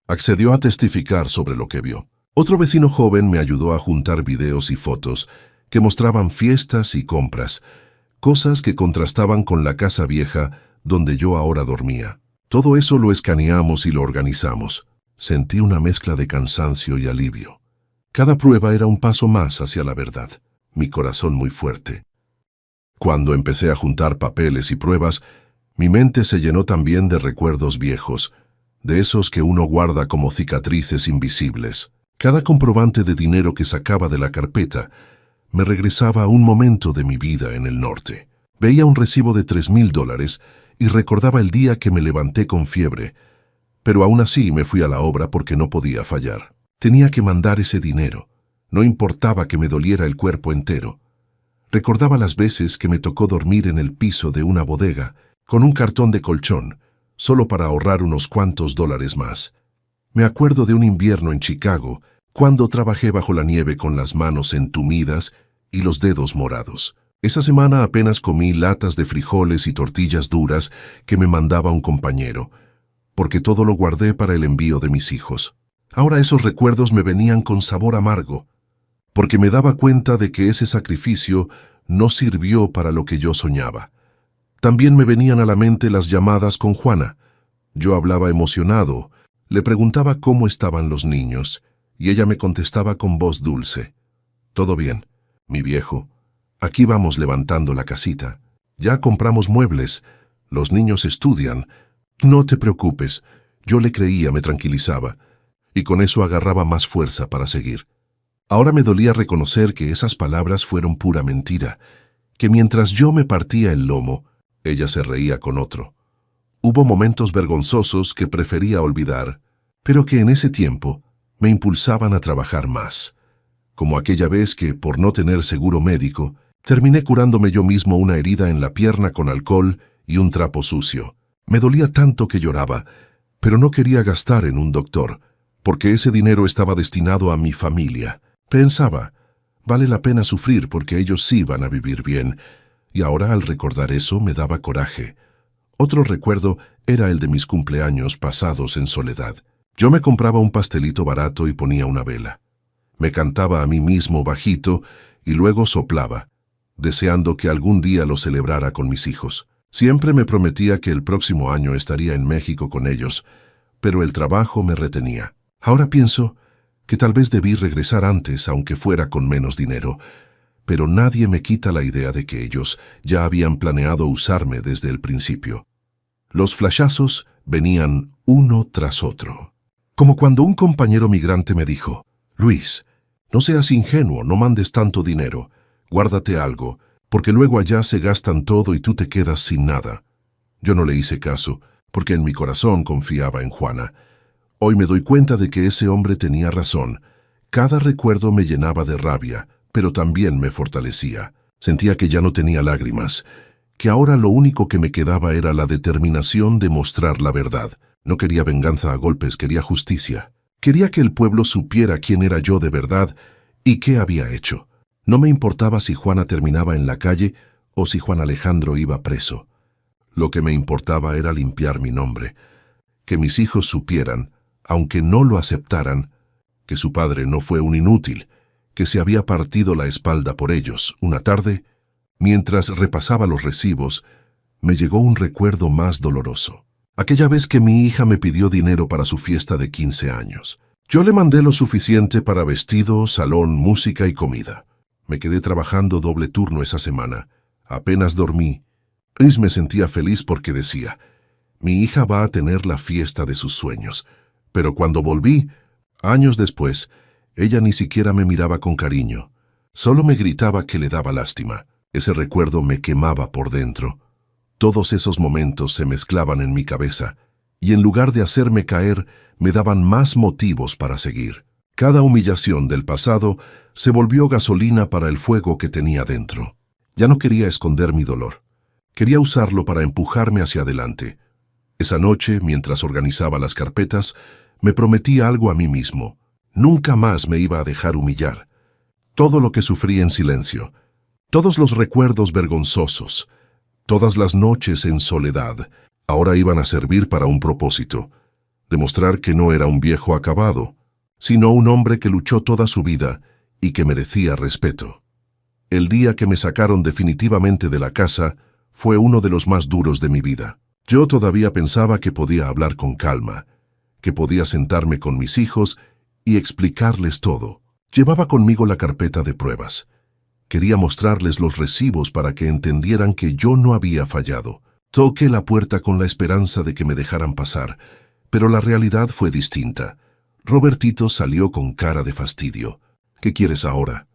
Accedió a testificar sobre lo que vio. Otro vecino joven me ayudó a juntar videos y fotos que mostraban fiestas y compras, cosas que contrastaban con la casa vieja donde yo ahora dormía. Todo eso lo escaneamos y lo organizamos. Sentí una mezcla de cansancio y alivio. Cada prueba era un paso más hacia la verdad. Mi corazón muy fuerte. Cuando empecé a juntar papeles y pruebas, mi mente se llenó también de recuerdos viejos, de esos que uno guarda como cicatrices invisibles. Cada comprobante de dinero que sacaba de la carpeta me regresaba a un momento de mi vida en el norte. Veía un recibo de $3,000 y recordaba el día que me levanté con fiebre, pero aún así me fui a la obra porque no podía fallar. Tenía que mandar ese dinero. No importaba que me doliera el cuerpo entero. Recordaba las veces que me tocó dormir en el piso de una bodega, con un cartón de colchón, solo para ahorrar unos cuantos dólares más. Me acuerdo de un invierno en Chicago, cuando trabajé bajo la nieve con las manos entumidas y los dedos morados. Esa semana apenas comí latas de frijoles y tortillas duras que me mandaba un compañero, porque todo lo guardé para el envío de mis hijos. Ahora esos recuerdos me venían con sabor amargo, porque me daba cuenta de que ese sacrificio no sirvió para lo que yo soñaba. También me venían a la mente las llamadas con Juana. Yo hablaba emocionado, Le preguntaba cómo estaban los niños, y ella me contestaba con voz dulce. «Todo bien, mi viejo. Aquí vamos levantando la casita. Ya compramos muebles. Los niños estudian. No te preocupes». Yo le creía, me tranquilizaba, y con eso agarraba más fuerza para seguir. Ahora me dolía reconocer que esas palabras fueron pura mentira, que mientras yo me partía el lomo, ella se reía con otro. Hubo momentos vergonzosos que prefería olvidar, pero que en ese tiempo me impulsaban a trabajar más. Como aquella vez que, por no tener seguro médico, terminé curándome yo mismo una herida en la pierna con alcohol y un trapo sucio. Me dolía tanto que lloraba, pero no quería gastar en un doctor, porque ese dinero estaba destinado a mi familia. Pensaba, vale la pena sufrir porque ellos sí van a vivir bien, y ahora al recordar eso me daba coraje. Otro recuerdo era el de mis cumpleaños pasados en soledad. Yo me compraba un pastelito barato y ponía una vela. Me cantaba a mí mismo bajito y luego soplaba, deseando que algún día lo celebrara con mis hijos. Siempre me prometía que el próximo año estaría en México con ellos, pero el trabajo me retenía. Ahora pienso que tal vez debí regresar antes, aunque fuera con menos dinero, pero nadie me quita la idea de que ellos ya habían planeado usarme desde el principio. Los flashazos venían uno tras otro. Como cuando un compañero migrante me dijo, «Luis, no seas ingenuo, no mandes tanto dinero, guárdate algo, porque luego allá se gastan todo y tú te quedas sin nada». Yo no le hice caso, porque en mi corazón confiaba en Juana. Hoy me doy cuenta de que ese hombre tenía razón. Cada recuerdo me llenaba de rabia, pero también me fortalecía. Sentía que ya no tenía lágrimas, que ahora lo único que me quedaba era la determinación de mostrar la verdad. No quería venganza a golpes, quería justicia. Quería que el pueblo supiera quién era yo de verdad y qué había hecho. No me importaba si Juana terminaba en la calle o si Juan Alejandro iba preso. Lo que me importaba era limpiar mi nombre, que mis hijos supieran, aunque no lo aceptaran, que su padre no fue un inútil, que se había partido la espalda por ellos. Una tarde, mientras repasaba los recibos, me llegó un recuerdo más doloroso. Aquella vez que mi hija me pidió dinero para su fiesta de 15 años. Yo le mandé lo suficiente para vestido, salón, música y comida. Me quedé trabajando doble turno esa semana. Apenas dormí. Y me sentía feliz porque decía, mi hija va a tener la fiesta de sus sueños. Pero cuando volví, años después, ella ni siquiera me miraba con cariño. Solo me gritaba que le daba lástima. Ese recuerdo me quemaba por dentro. Todos esos momentos se mezclaban en mi cabeza, y en lugar de hacerme caer, me daban más motivos para seguir. Cada humillación del pasado se volvió gasolina para el fuego que tenía dentro. Ya no quería esconder mi dolor. Quería usarlo para empujarme hacia adelante. Esa noche, mientras organizaba las carpetas, me prometí algo a mí mismo. Nunca más me iba a dejar humillar. Todo lo que sufrí en silencio, todos los recuerdos vergonzosos, todas las noches en soledad, ahora iban a servir para un propósito: demostrar que no era un viejo acabado, sino un hombre que luchó toda su vida y que merecía respeto. El día que me sacaron definitivamente de la casa fue uno de los más duros de mi vida. Yo todavía pensaba que podía hablar con calma, que podía sentarme con mis hijos y explicarles todo. Llevaba conmigo la carpeta de pruebas. Quería mostrarles los recibos para que entendieran que yo no había fallado. Toqué la puerta con la esperanza de que me dejaran pasar, pero la realidad fue distinta. Robertito salió con cara de fastidio. «¿Qué quieres ahora?»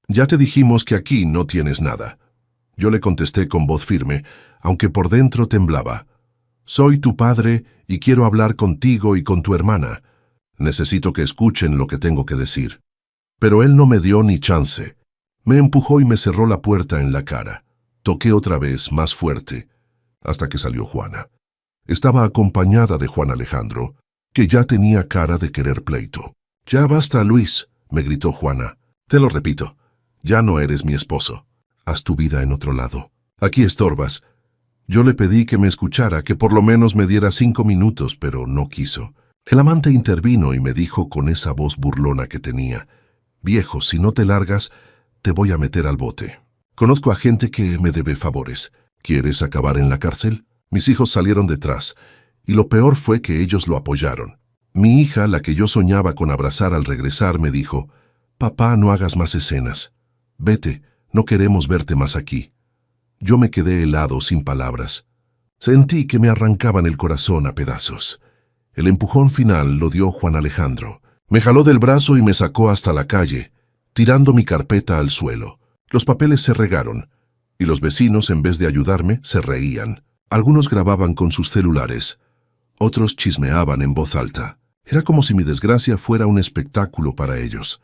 «Ya te dijimos que aquí no tienes nada». Yo le contesté con voz firme, aunque por dentro temblaba. «Soy tu padre y quiero hablar contigo y con tu hermana. Necesito que escuchen lo que tengo que decir». Pero él no me dio ni chance. Me empujó y me cerró la puerta en la cara. Toqué otra vez, más fuerte, hasta que salió Juana. Estaba acompañada de Juan Alejandro, que ya tenía cara de querer pleito. «Ya basta, Luis», me gritó Juana. «Te lo repito, ya no eres mi esposo. Haz tu vida en otro lado. Aquí estorbas». Yo le pedí que me escuchara, que por lo menos me diera 5 minutos, pero no quiso. El amante intervino y me dijo con esa voz burlona que tenía: «Viejo, si no te largas, te voy a meter al bote. Conozco a gente que me debe favores. ¿Quieres acabar en la cárcel?». Mis hijos salieron detrás, y lo peor fue que ellos lo apoyaron. Mi hija, la que yo soñaba con abrazar al regresar, me dijo: «Papá, no hagas más escenas. Vete, no queremos verte más aquí». Yo me quedé helado, sin palabras. Sentí que me arrancaban el corazón a pedazos. El empujón final lo dio Juan Alejandro. Me jaló del brazo y me sacó hasta la calle, tirando mi carpeta al suelo. Los papeles se regaron, y los vecinos, en vez de ayudarme, se reían. Algunos grababan con sus celulares, otros chismeaban en voz alta. Era como si mi desgracia fuera un espectáculo para ellos.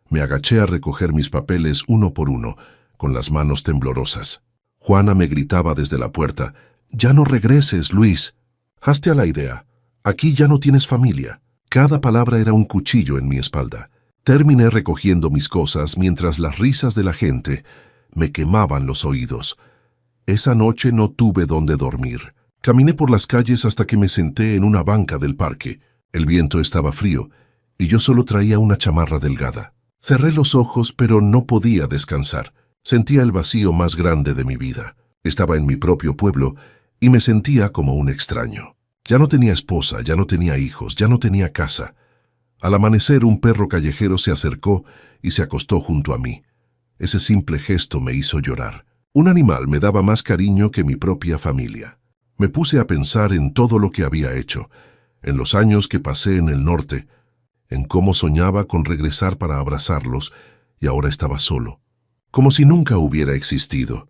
Me agaché a recoger mis papeles uno por uno, con las manos temblorosas. Juana me gritaba desde la puerta: «Ya no regreses, Luis. Hazte a la idea. Aquí ya no tienes familia». Cada palabra era un cuchillo en mi espalda. Terminé recogiendo mis cosas mientras las risas de la gente me quemaban los oídos. Esa noche no tuve dónde dormir. Caminé por las calles hasta que me senté en una banca del parque. El viento estaba frío y yo solo traía una chamarra delgada. Cerré los ojos, pero no podía descansar. Sentía el vacío más grande de mi vida. Estaba en mi propio pueblo y me sentía como un extraño. Ya no tenía esposa, ya no tenía hijos, ya no tenía casa. Al amanecer, un perro callejero se acercó y se acostó junto a mí. Ese simple gesto me hizo llorar. Un animal me daba más cariño que mi propia familia. Me puse a pensar en todo lo que había hecho, en los años que pasé en el norte, en cómo soñaba con regresar para abrazarlos, y ahora estaba solo, como si nunca hubiera existido.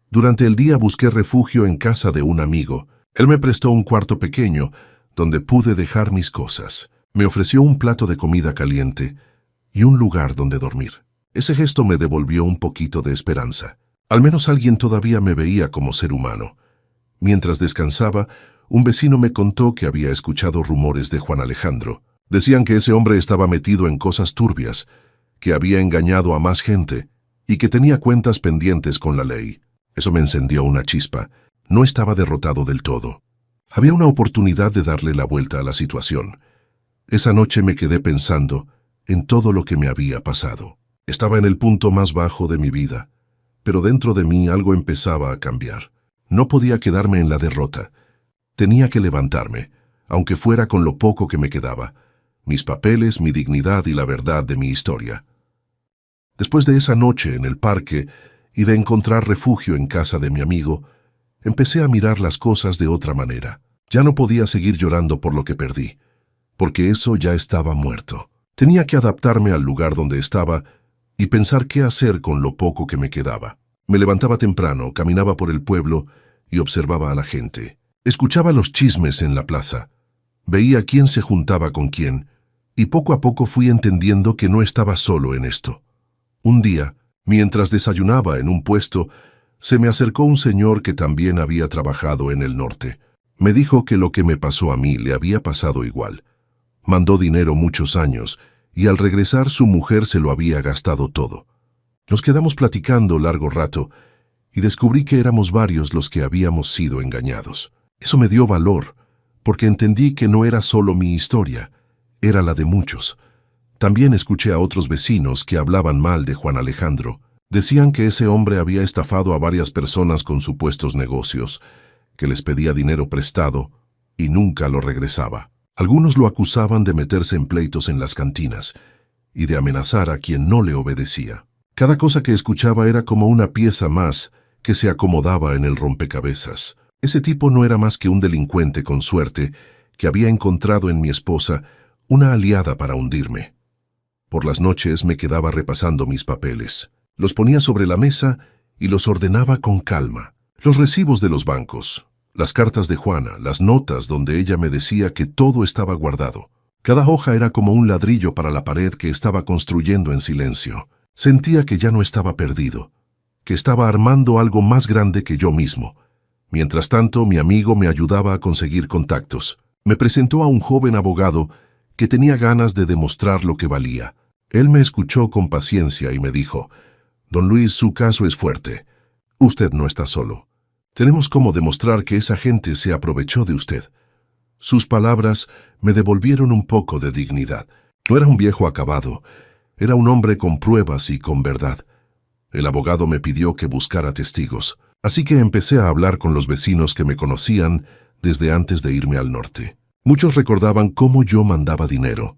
Durante el día busqué refugio en casa de un amigo. Él me prestó un cuarto pequeño donde pude dejar mis cosas. Me ofreció un plato de comida caliente y un lugar donde dormir. Ese gesto me devolvió un poquito de esperanza. Al menos alguien todavía me veía como ser humano. Mientras descansaba, un vecino me contó que había escuchado rumores de Juan Alejandro. Decían que ese hombre estaba metido en cosas turbias, que había engañado a más gente y que tenía cuentas pendientes con la ley. Eso me encendió una chispa. No estaba derrotado del todo. Había una oportunidad de darle la vuelta a la situación. Esa noche me quedé pensando en todo lo que me había pasado. Estaba en el punto más bajo de mi vida, pero dentro de mí algo empezaba a cambiar. No podía quedarme en la derrota. Tenía que levantarme, aunque fuera con lo poco que me quedaba: mis papeles, mi dignidad y la verdad de mi historia. Después de esa noche en el parque y de encontrar refugio en casa de mi amigo, empecé a mirar las cosas de otra manera. Ya no podía seguir llorando por lo que perdí, porque eso ya estaba muerto. Tenía que adaptarme al lugar donde estaba y pensar qué hacer con lo poco que me quedaba. Me levantaba temprano, caminaba por el pueblo y observaba a la gente. Escuchaba los chismes en la plaza. Veía quién se juntaba con quién, y poco a poco fui entendiendo que no estaba solo en esto. Un día, mientras desayunaba en un puesto, se me acercó un señor que también había trabajado en el norte. Me dijo que lo que me pasó a mí le había pasado igual. Mandó dinero muchos años, y al regresar su mujer se lo había gastado todo. Nos quedamos platicando largo rato, y descubrí que éramos varios los que habíamos sido engañados. Eso me dio valor, porque entendí que no era solo mi historia, era la de muchos. También escuché a otros vecinos que hablaban mal de Juan Alejandro. Decían que ese hombre había estafado a varias personas con supuestos negocios, que les pedía dinero prestado y nunca lo regresaba. Algunos lo acusaban de meterse en pleitos en las cantinas y de amenazar a quien no le obedecía. Cada cosa que escuchaba era como una pieza más que se acomodaba en el rompecabezas. Ese tipo no era más que un delincuente con suerte que había encontrado en mi esposa una aliada para hundirme. Por las noches me quedaba repasando mis papeles. Los ponía sobre la mesa y los ordenaba con calma. Los recibos de los bancos, las cartas de Juana, las notas donde ella me decía que todo estaba guardado. Cada hoja era como un ladrillo para la pared que estaba construyendo en silencio. Sentía que ya no estaba perdido, que estaba armando algo más grande que yo mismo. Mientras tanto, mi amigo me ayudaba a conseguir contactos. Me presentó a un joven abogado que tenía ganas de demostrar lo que valía. Él me escuchó con paciencia y me dijo: «Don Luis, su caso es fuerte. Usted no está solo. Tenemos cómo demostrar que esa gente se aprovechó de usted». Sus palabras me devolvieron un poco de dignidad. No era un viejo acabado, era un hombre con pruebas y con verdad. El abogado me pidió que buscara testigos, así que empecé a hablar con los vecinos que me conocían desde antes de irme al norte. Muchos recordaban cómo yo mandaba dinero,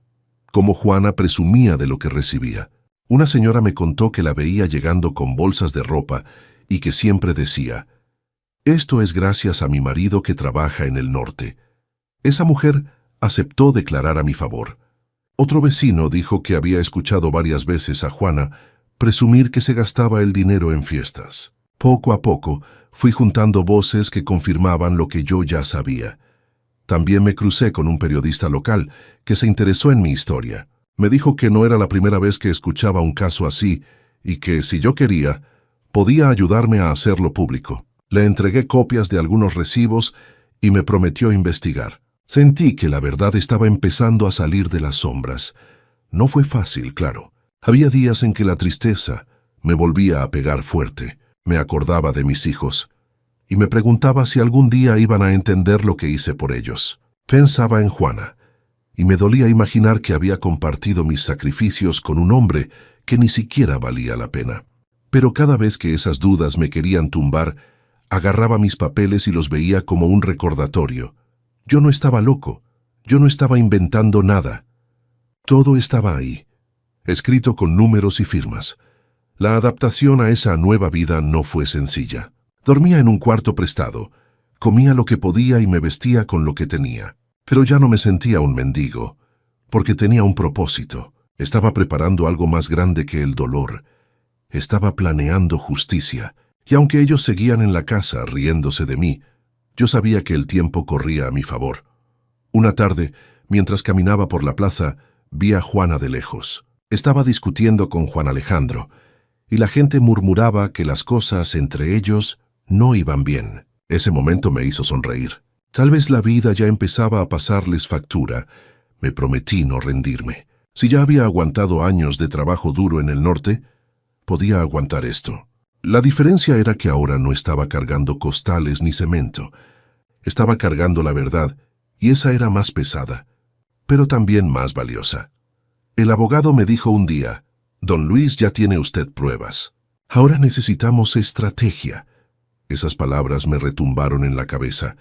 cómo Juana presumía de lo que recibía. Una señora me contó que la veía llegando con bolsas de ropa y que siempre decía: «Esto es gracias a mi marido que trabaja en el norte». Esa mujer aceptó declarar a mi favor. Otro vecino dijo que había escuchado varias veces a Juana presumir que se gastaba el dinero en fiestas. Poco a poco fui juntando voces que confirmaban lo que yo ya sabía. También me crucé con un periodista local que se interesó en mi historia. Me dijo que no era la primera vez que escuchaba un caso así y que, si yo quería, podía ayudarme a hacerlo público. Le entregué copias de algunos recibos y me prometió investigar. Sentí que la verdad estaba empezando a salir de las sombras. No fue fácil, claro. Había días en que la tristeza me volvía a pegar fuerte. Me acordaba de mis hijos y me preguntaba si algún día iban a entender lo que hice por ellos. Pensaba en Juana y me dolía imaginar que había compartido mis sacrificios con un hombre que ni siquiera valía la pena. Pero cada vez que esas dudas me querían tumbar, agarraba mis papeles y los veía como un recordatorio. Yo no estaba loco, yo no estaba inventando nada. Todo estaba ahí, escrito con números y firmas. La adaptación a esa nueva vida no fue sencilla. Dormía en un cuarto prestado, comía lo que podía y me vestía con lo que tenía. Pero ya no me sentía un mendigo, porque tenía un propósito. Estaba preparando algo más grande que el dolor. Estaba planeando justicia. Y aunque ellos seguían en la casa riéndose de mí, yo sabía que el tiempo corría a mi favor. Una tarde, mientras caminaba por la plaza, vi a Juana de lejos. Estaba discutiendo con Juan Alejandro, y la gente murmuraba que las cosas entre ellos no iban bien. Ese momento me hizo sonreír. Tal vez la vida ya empezaba a pasarles factura. Me prometí no rendirme. Si ya había aguantado años de trabajo duro en el norte, podía aguantar esto. La diferencia era que ahora no estaba cargando costales ni cemento. Estaba cargando la verdad, y esa era más pesada, pero también más valiosa. El abogado me dijo un día: «Don Luis, ya tiene usted pruebas. Ahora necesitamos estrategia». Esas palabras me retumbaron en la cabeza.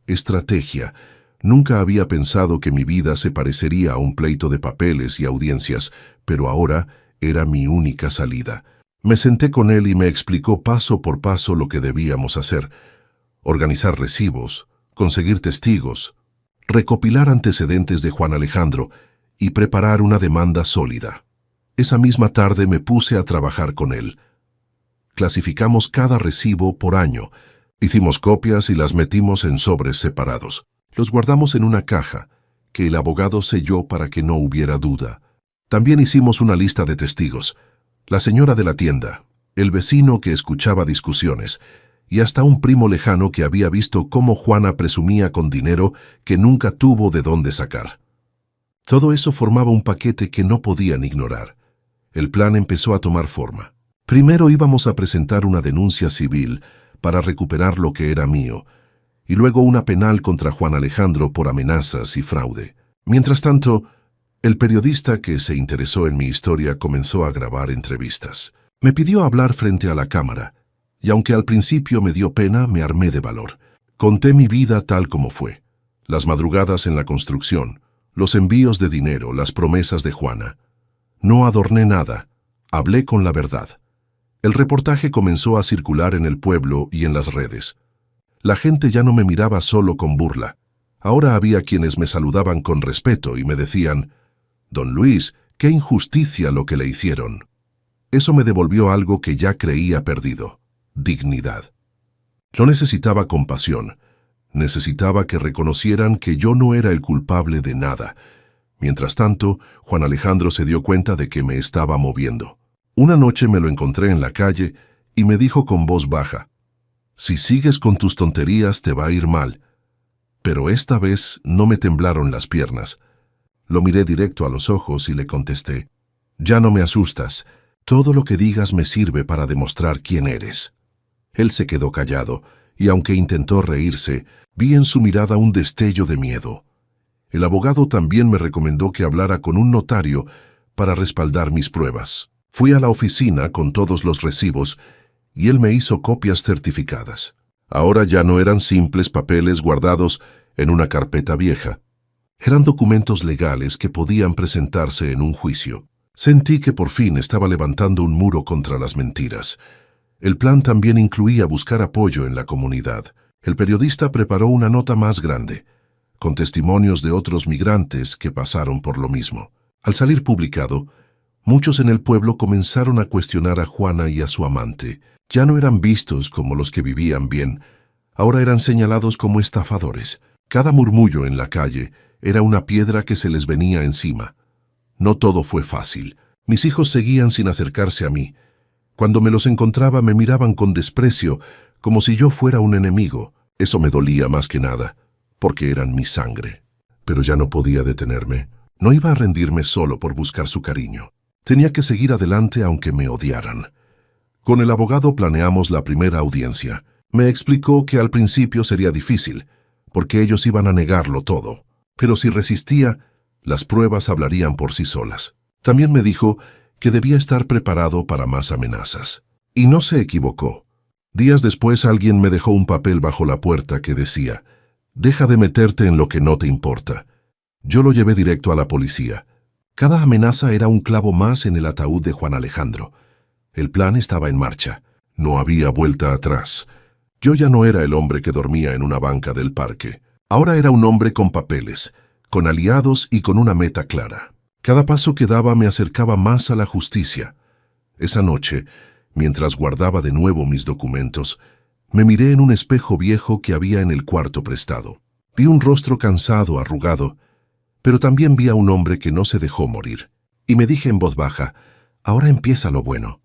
Estrategia. Nunca había pensado que mi vida se parecería a un pleito de papeles y audiencias, pero ahora era mi única salida. Me senté con él y me explicó paso por paso lo que debíamos hacer: organizar recibos, conseguir testigos, recopilar antecedentes de Juan Alejandro y preparar una demanda sólida. Esa misma tarde me puse a trabajar con él. Clasificamos cada recibo por año, hicimos copias y las metimos en sobres separados. Los guardamos en una caja, que el abogado selló para que no hubiera duda. También hicimos una lista de testigos: la señora de la tienda, el vecino que escuchaba discusiones, y hasta un primo lejano que había visto cómo Juana presumía con dinero que nunca tuvo de dónde sacar. Todo eso formaba un paquete que no podían ignorar. El plan empezó a tomar forma. Primero íbamos a presentar una denuncia civil para recuperar lo que era mío, y luego una penal contra Juan Alejandro por amenazas y fraude. Mientras tanto, el periodista que se interesó en mi historia comenzó a grabar entrevistas. Me pidió hablar frente a la cámara, y aunque al principio me dio pena, me armé de valor. Conté mi vida tal como fue: las madrugadas en la construcción, los envíos de dinero, las promesas de Juana. No adorné nada, hablé con la verdad. El reportaje comenzó a circular en el pueblo y en las redes. La gente ya no me miraba solo con burla. Ahora había quienes me saludaban con respeto y me decían: «Don Luis, qué injusticia lo que le hicieron». Eso me devolvió algo que ya creía perdido: dignidad. No necesitaba compasión, necesitaba que reconocieran que yo no era el culpable de nada. Mientras tanto, Juan Alejandro se dio cuenta de que me estaba moviendo. Una noche me lo encontré en la calle y me dijo con voz baja: «Si sigues con tus tonterías te va a ir mal». Pero esta vez no me temblaron las piernas. Lo miré directo a los ojos y le contesté: «Ya no me asustas. Todo lo que digas me sirve para demostrar quién eres». Él se quedó callado, y aunque intentó reírse, vi en su mirada un destello de miedo. El abogado también me recomendó que hablara con un notario para respaldar mis pruebas. Fui a la oficina con todos los recibos y él me hizo copias certificadas. Ahora ya no eran simples papeles guardados en una carpeta vieja. Eran documentos legales que podían presentarse en un juicio. Sentí que por fin estaba levantando un muro contra las mentiras. El plan también incluía buscar apoyo en la comunidad. El periodista preparó una nota más grande, con testimonios de otros migrantes que pasaron por lo mismo. Al salir publicado, muchos en el pueblo comenzaron a cuestionar a Juana y a su amante. Ya no eran vistos como los que vivían bien, ahora eran señalados como estafadores. Cada murmullo en la calle era una piedra que se les venía encima. No todo fue fácil. Mis hijos seguían sin acercarse a mí. Cuando me los encontraba me miraban con desprecio, como si yo fuera un enemigo. Eso me dolía más que nada, porque eran mi sangre. Pero ya no podía detenerme. No iba a rendirme solo por buscar su cariño. Tenía que seguir adelante aunque me odiaran. Con el abogado planeamos la primera audiencia. Me explicó que al principio sería difícil, porque ellos iban a negarlo todo. Pero si resistía, las pruebas hablarían por sí solas. También me dijo que debía estar preparado para más amenazas. Y no se equivocó. Días después alguien me dejó un papel bajo la puerta que decía: «Deja de meterte en lo que no te importa». Yo lo llevé directo a la policía. Cada amenaza era un clavo más en el ataúd de Juan Alejandro. El plan estaba en marcha. No había vuelta atrás. Yo ya no era el hombre que dormía en una banca del parque. Ahora era un hombre con papeles, con aliados y con una meta clara. Cada paso que daba me acercaba más a la justicia. Esa noche, mientras guardaba de nuevo mis documentos, me miré en un espejo viejo que había en el cuarto prestado. Vi un rostro cansado, arrugado, pero también vi a un hombre que no se dejó morir. Y me dije en voz baja: «Ahora empieza lo bueno».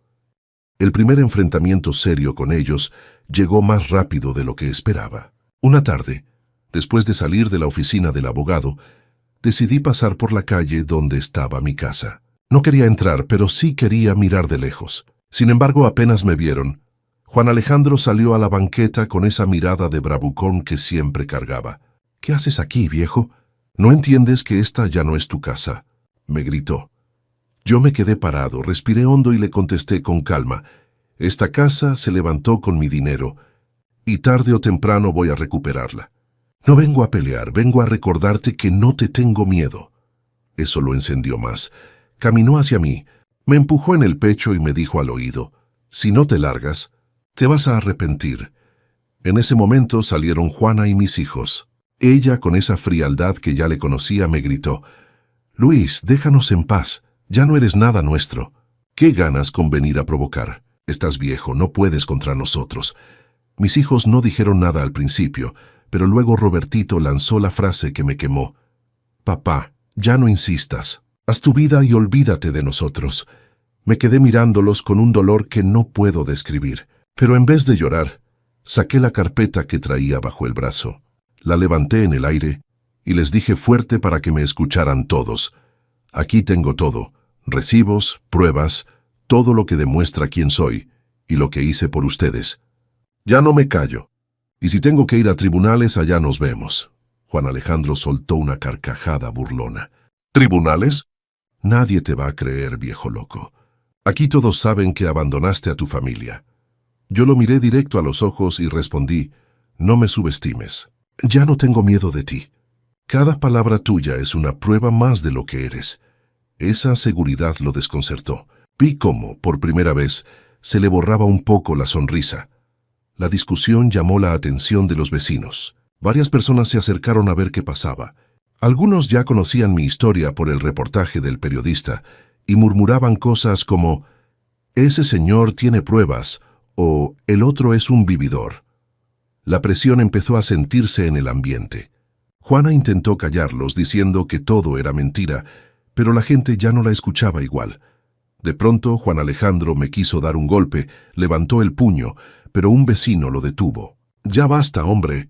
El primer enfrentamiento serio con ellos llegó más rápido de lo que esperaba. Una tarde, después de salir de la oficina del abogado, decidí pasar por la calle donde estaba mi casa. No quería entrar, pero sí quería mirar de lejos. Sin embargo, apenas me vieron, Juan Alejandro salió a la banqueta con esa mirada de bravucón que siempre cargaba. «¿Qué haces aquí, viejo? ¿No entiendes que esta ya no es tu casa?», me gritó. Yo me quedé parado, respiré hondo y le contesté con calma: «Esta casa se levantó con mi dinero, y tarde o temprano voy a recuperarla. No vengo a pelear, vengo a recordarte que no te tengo miedo». Eso lo encendió más. Caminó hacia mí, me empujó en el pecho y me dijo al oído: «Si no te largas, te vas a arrepentir». En ese momento salieron Juana y mis hijos. Ella, con esa frialdad que ya le conocía, me gritó: «Luis, déjanos en paz, ya no eres nada nuestro». «¿Qué ganas con venir a provocar? Estás viejo, no puedes contra nosotros». Mis hijos no dijeron nada al principio, pero luego Robertito lanzó la frase que me quemó: «Papá, ya no insistas. Haz tu vida y olvídate de nosotros». Me quedé mirándolos con un dolor que no puedo describir, pero en vez de llorar, saqué la carpeta que traía bajo el brazo. La levanté en el aire y les dije fuerte para que me escucharan todos: «Aquí tengo todo, recibos, pruebas, todo lo que demuestra quién soy y lo que hice por ustedes. Ya no me callo. Y si tengo que ir a tribunales, allá nos vemos». Juan Alejandro soltó una carcajada burlona. «¿Tribunales? Nadie te va a creer, viejo loco. Aquí todos saben que abandonaste a tu familia». Yo lo miré directo a los ojos y respondí: «No me subestimes. Ya no tengo miedo de ti. Cada palabra tuya es una prueba más de lo que eres». Esa seguridad lo desconcertó. Vi cómo, por primera vez, se le borraba un poco la sonrisa. La discusión llamó la atención de los vecinos. Varias personas se acercaron a ver qué pasaba. Algunos ya conocían mi historia por el reportaje del periodista y murmuraban cosas como: «Ese señor tiene pruebas» o «el otro es un vividor». La presión empezó a sentirse en el ambiente. Juana intentó callarlos diciendo que todo era mentira, pero la gente ya no la escuchaba igual. De pronto, Juan Alejandro me quiso dar un golpe, levantó el puño, pero un vecino lo detuvo. «Ya basta, hombre.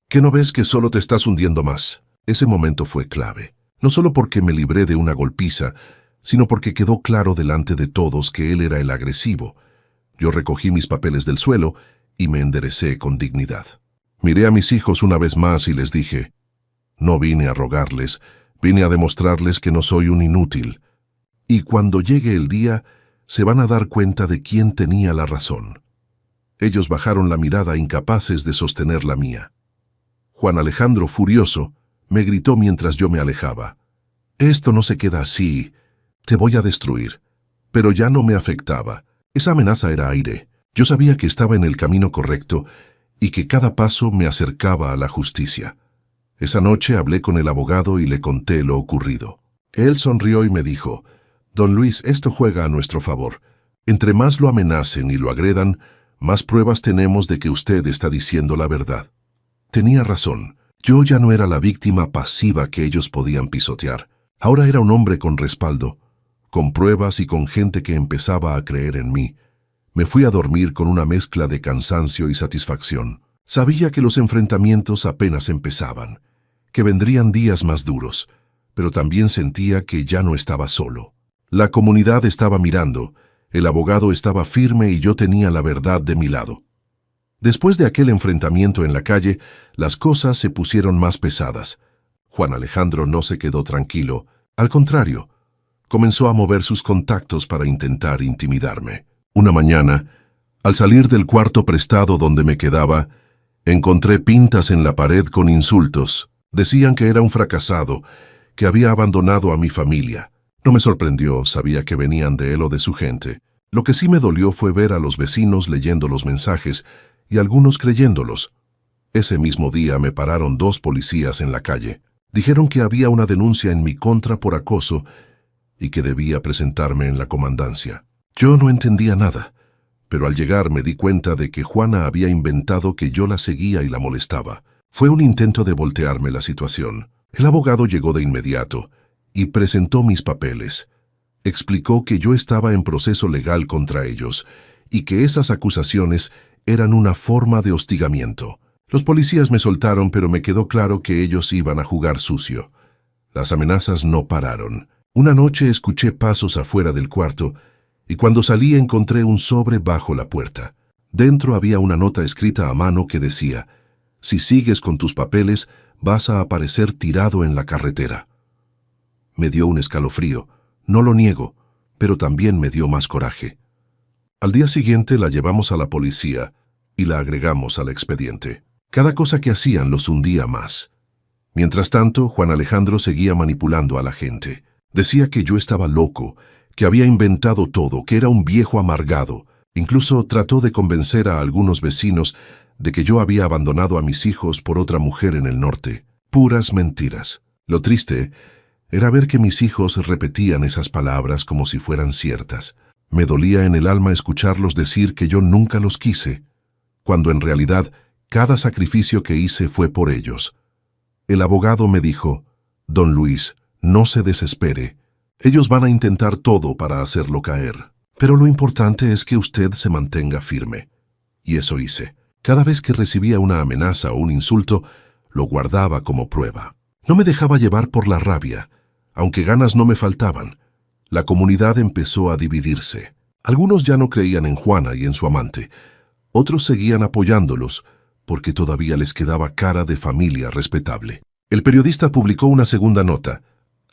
¿Qué no ves que solo te estás hundiendo más?». Ese momento fue clave, no solo porque me libré de una golpiza, sino porque quedó claro delante de todos que él era el agresivo. Yo recogí mis papeles del suelo y me enderecé con dignidad. Miré a mis hijos una vez más y les dije: «No vine a rogarles, vine a demostrarles que no soy un inútil. Y cuando llegue el día, se van a dar cuenta de quién tenía la razón». Ellos bajaron la mirada, incapaces de sostener la mía. Juan Alejandro, furioso, me gritó mientras yo me alejaba. «Esto no se queda así. Te voy a destruir». Pero ya no me afectaba. Esa amenaza era aire. Yo sabía que estaba en el camino correcto y que cada paso me acercaba a la justicia. Esa noche hablé con el abogado y le conté lo ocurrido. Él sonrió y me dijo: «Don Luis, esto juega a nuestro favor. Entre más lo amenacen y lo agredan, más pruebas tenemos de que usted está diciendo la verdad». Tenía razón. Yo ya no era la víctima pasiva que ellos podían pisotear. Ahora era un hombre con respaldo, con pruebas y con gente que empezaba a creer en mí. Me fui a dormir con una mezcla de cansancio y satisfacción. Sabía que los enfrentamientos apenas empezaban, que vendrían días más duros, pero también sentía que ya no estaba solo. La comunidad estaba mirando, el abogado estaba firme y yo tenía la verdad de mi lado. Después de aquel enfrentamiento en la calle, las cosas se pusieron más pesadas. Juan Alejandro no se quedó tranquilo, al contrario, comenzó a mover sus contactos para intentar intimidarme. Una mañana, al salir del cuarto prestado donde me quedaba, encontré pintas en la pared con insultos. Decían que era un fracasado, que había abandonado a mi familia. No me sorprendió, sabía que venían de él o de su gente. Lo que sí me dolió fue ver a los vecinos leyendo los mensajes y algunos creyéndolos. Ese mismo día me pararon 2 policías en la calle. Dijeron que había una denuncia en mi contra por acoso y que debía presentarme en la comandancia. Yo no entendía nada, pero al llegar me di cuenta de que Juana había inventado que yo la seguía y la molestaba. Fue un intento de voltearme la situación. El abogado llegó de inmediato y presentó mis papeles. Explicó que yo estaba en proceso legal contra ellos y que esas acusaciones eran una forma de hostigamiento. Los policías me soltaron, pero me quedó claro que ellos iban a jugar sucio. Las amenazas no pararon. Una noche escuché pasos afuera del cuarto y cuando salí encontré un sobre bajo la puerta. Dentro había una nota escrita a mano que decía: «Si sigues con tus papeles, vas a aparecer tirado en la carretera». Me dio un escalofrío, no lo niego, pero también me dio más coraje. Al día siguiente la llevamos a la policía y la agregamos al expediente. Cada cosa que hacían los hundía más. Mientras tanto, Juan Alejandro seguía manipulando a la gente. Decía que yo estaba loco, que había inventado todo, que era un viejo amargado. Incluso trató de convencer a algunos vecinos de que yo había abandonado a mis hijos por otra mujer en el norte. Puras mentiras. Lo triste era ver que mis hijos repetían esas palabras como si fueran ciertas. Me dolía en el alma escucharlos decir que yo nunca los quise, cuando en realidad cada sacrificio que hice fue por ellos. El abogado me dijo: «Don Luis, no se desespere. Ellos van a intentar todo para hacerlo caer. Pero lo importante es que usted se mantenga firme». Y eso hice. Cada vez que recibía una amenaza o un insulto, lo guardaba como prueba. No me dejaba llevar por la rabia, aunque ganas no me faltaban. La comunidad empezó a dividirse. Algunos ya no creían en Juana y en su amante. Otros seguían apoyándolos, porque todavía les quedaba cara de familia respetable. El periodista publicó una segunda nota,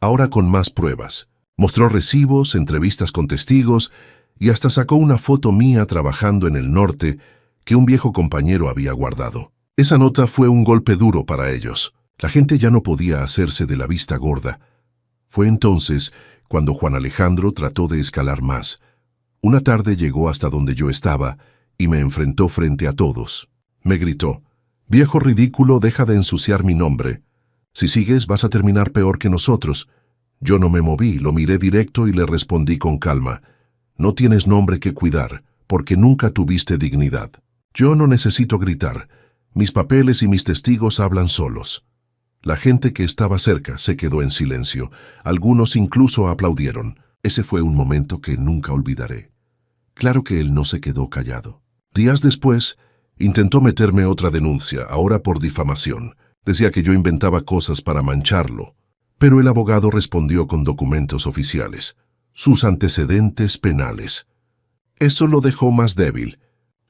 ahora con más pruebas. Mostró recibos, entrevistas con testigos y hasta sacó una foto mía trabajando en el norte que un viejo compañero había guardado. Esa nota fue un golpe duro para ellos. La gente ya no podía hacerse de la vista gorda. Fue entonces cuando Juan Alejandro trató de escalar más. Una tarde llegó hasta donde yo estaba y me enfrentó frente a todos. Me gritó: «Viejo ridículo, deja de ensuciar mi nombre. Si sigues vas a terminar peor que nosotros». Yo no me moví, lo miré directo y le respondí con calma: «No tienes nombre que cuidar, porque nunca tuviste dignidad. Yo no necesito gritar. Mis papeles y mis testigos hablan solos». La gente que estaba cerca se quedó en silencio. Algunos incluso aplaudieron. Ese fue un momento que nunca olvidaré. Claro que él no se quedó callado. Días después, intentó meterme otra denuncia, ahora por difamación. Decía que yo inventaba cosas para mancharlo. Pero el abogado respondió con documentos oficiales, sus antecedentes penales. Eso lo dejó más débil.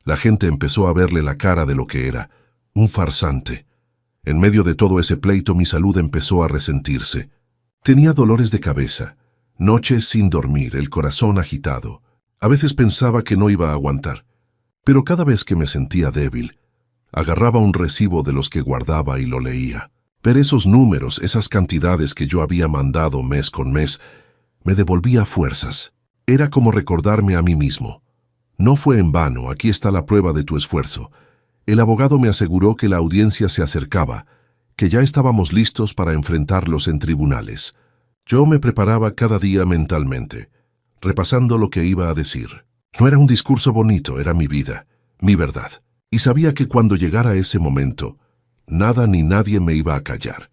La gente empezó a verle la cara de lo que era, un farsante. En medio de todo ese pleito mi salud empezó a resentirse. Tenía dolores de cabeza, noches sin dormir, el corazón agitado. A veces pensaba que no iba a aguantar, pero cada vez que me sentía débil, agarraba un recibo de los que guardaba y lo leía. Ver esos números, esas cantidades que yo había mandado mes con mes, me devolvía fuerzas. Era como recordarme a mí mismo. No fue en vano, aquí está la prueba de tu esfuerzo. El abogado me aseguró que la audiencia se acercaba, que ya estábamos listos para enfrentarlos en tribunales. Yo me preparaba cada día mentalmente, repasando lo que iba a decir. No era un discurso bonito, era mi vida, mi verdad. Y sabía que cuando llegara ese momento, nada ni nadie me iba a callar.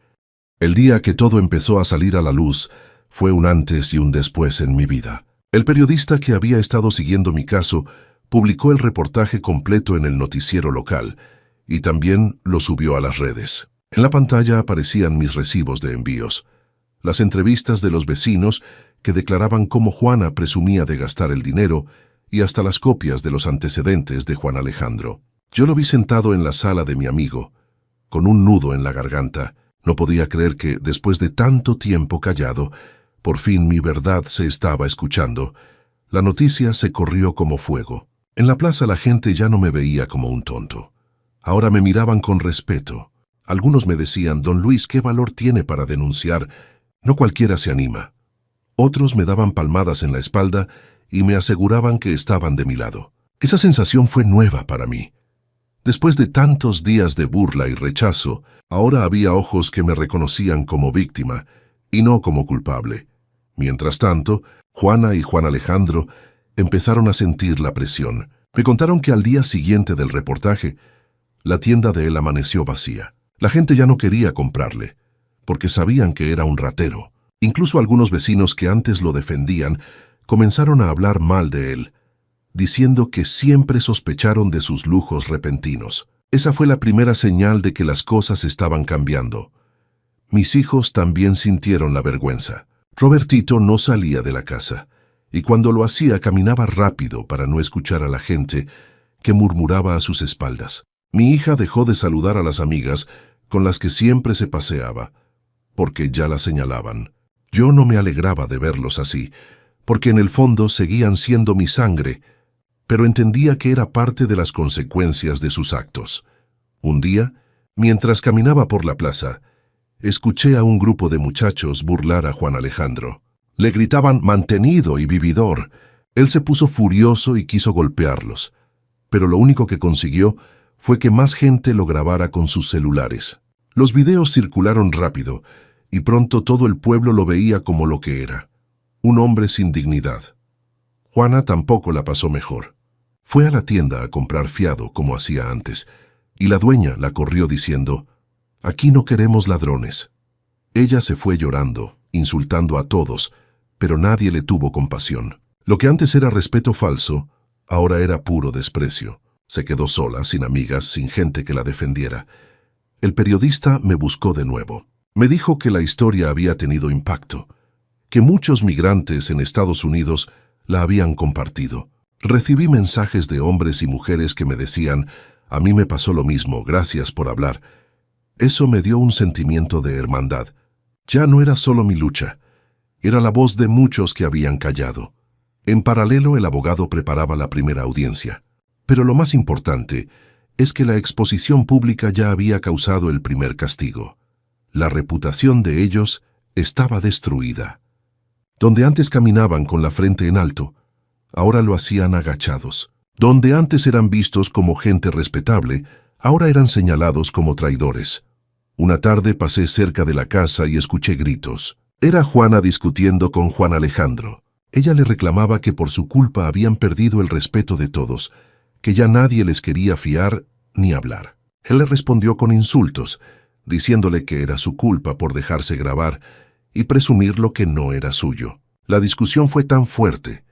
El día que todo empezó a salir a la luz fue un antes y un después en mi vida. El periodista que había estado siguiendo mi caso publicó el reportaje completo en el noticiero local y también lo subió a las redes. En la pantalla aparecían mis recibos de envíos, las entrevistas de los vecinos que declaraban cómo Juana presumía de gastar el dinero y hasta las copias de los antecedentes de Juan Alejandro. Yo lo vi sentado en la sala de mi amigo, con un nudo en la garganta. No podía creer que, después de tanto tiempo callado, por fin mi verdad se estaba escuchando. La noticia se corrió como fuego. En la plaza la gente ya no me veía como un tonto. Ahora me miraban con respeto. Algunos me decían, «Don Luis, ¿qué valor tiene para denunciar? No cualquiera se anima». Otros me daban palmadas en la espalda y me aseguraban que estaban de mi lado. Esa sensación fue nueva para mí. Después de tantos días de burla y rechazo, ahora había ojos que me reconocían como víctima y no como culpable. Mientras tanto, Juana y Juan Alejandro empezaron a sentir la presión. Me contaron que al día siguiente del reportaje, la tienda de él amaneció vacía. La gente ya no quería comprarle, porque sabían que era un ratero. Incluso algunos vecinos que antes lo defendían comenzaron a hablar mal de él, diciendo que siempre sospecharon de sus lujos repentinos. Esa fue la primera señal de que las cosas estaban cambiando. Mis hijos también sintieron la vergüenza. Robertito no salía de la casa, y cuando lo hacía caminaba rápido para no escuchar a la gente que murmuraba a sus espaldas. Mi hija dejó de saludar a las amigas con las que siempre se paseaba, porque ya la señalaban. Yo no me alegraba de verlos así, porque en el fondo seguían siendo mi sangre, pero entendía que era parte de las consecuencias de sus actos. Un día, mientras caminaba por la plaza, escuché a un grupo de muchachos burlar a Juan Alejandro. Le gritaban «mantenido» y «vividor». Él se puso furioso y quiso golpearlos, pero lo único que consiguió fue que más gente lo grabara con sus celulares. Los videos circularon rápido, y pronto todo el pueblo lo veía como lo que era, un hombre sin dignidad. Juana tampoco la pasó mejor. Fue a la tienda a comprar fiado como hacía antes, y la dueña la corrió diciendo, «Aquí no queremos ladrones». Ella se fue llorando, insultando a todos, pero nadie le tuvo compasión. Lo que antes era respeto falso, ahora era puro desprecio. Se quedó sola, sin amigas, sin gente que la defendiera. El periodista me buscó de nuevo. Me dijo que la historia había tenido impacto, que muchos migrantes en Estados Unidos la habían compartido. Recibí mensajes de hombres y mujeres que me decían, «A mí me pasó lo mismo, gracias por hablar». Eso me dio un sentimiento de hermandad. Ya no era solo mi lucha, era la voz de muchos que habían callado. En paralelo, el abogado preparaba la primera audiencia. Pero lo más importante es que la exposición pública ya había causado el primer castigo. La reputación de ellos estaba destruida. Donde antes caminaban con la frente en alto, ahora lo hacían agachados. Donde antes eran vistos como gente respetable, ahora eran señalados como traidores. Una tarde pasé cerca de la casa y escuché gritos. Era Juana discutiendo con Juan Alejandro. Ella le reclamaba que por su culpa habían perdido el respeto de todos, que ya nadie les quería fiar ni hablar. Él le respondió con insultos, diciéndole que era su culpa por dejarse grabar y presumir lo que no era suyo. La discusión fue tan fuerte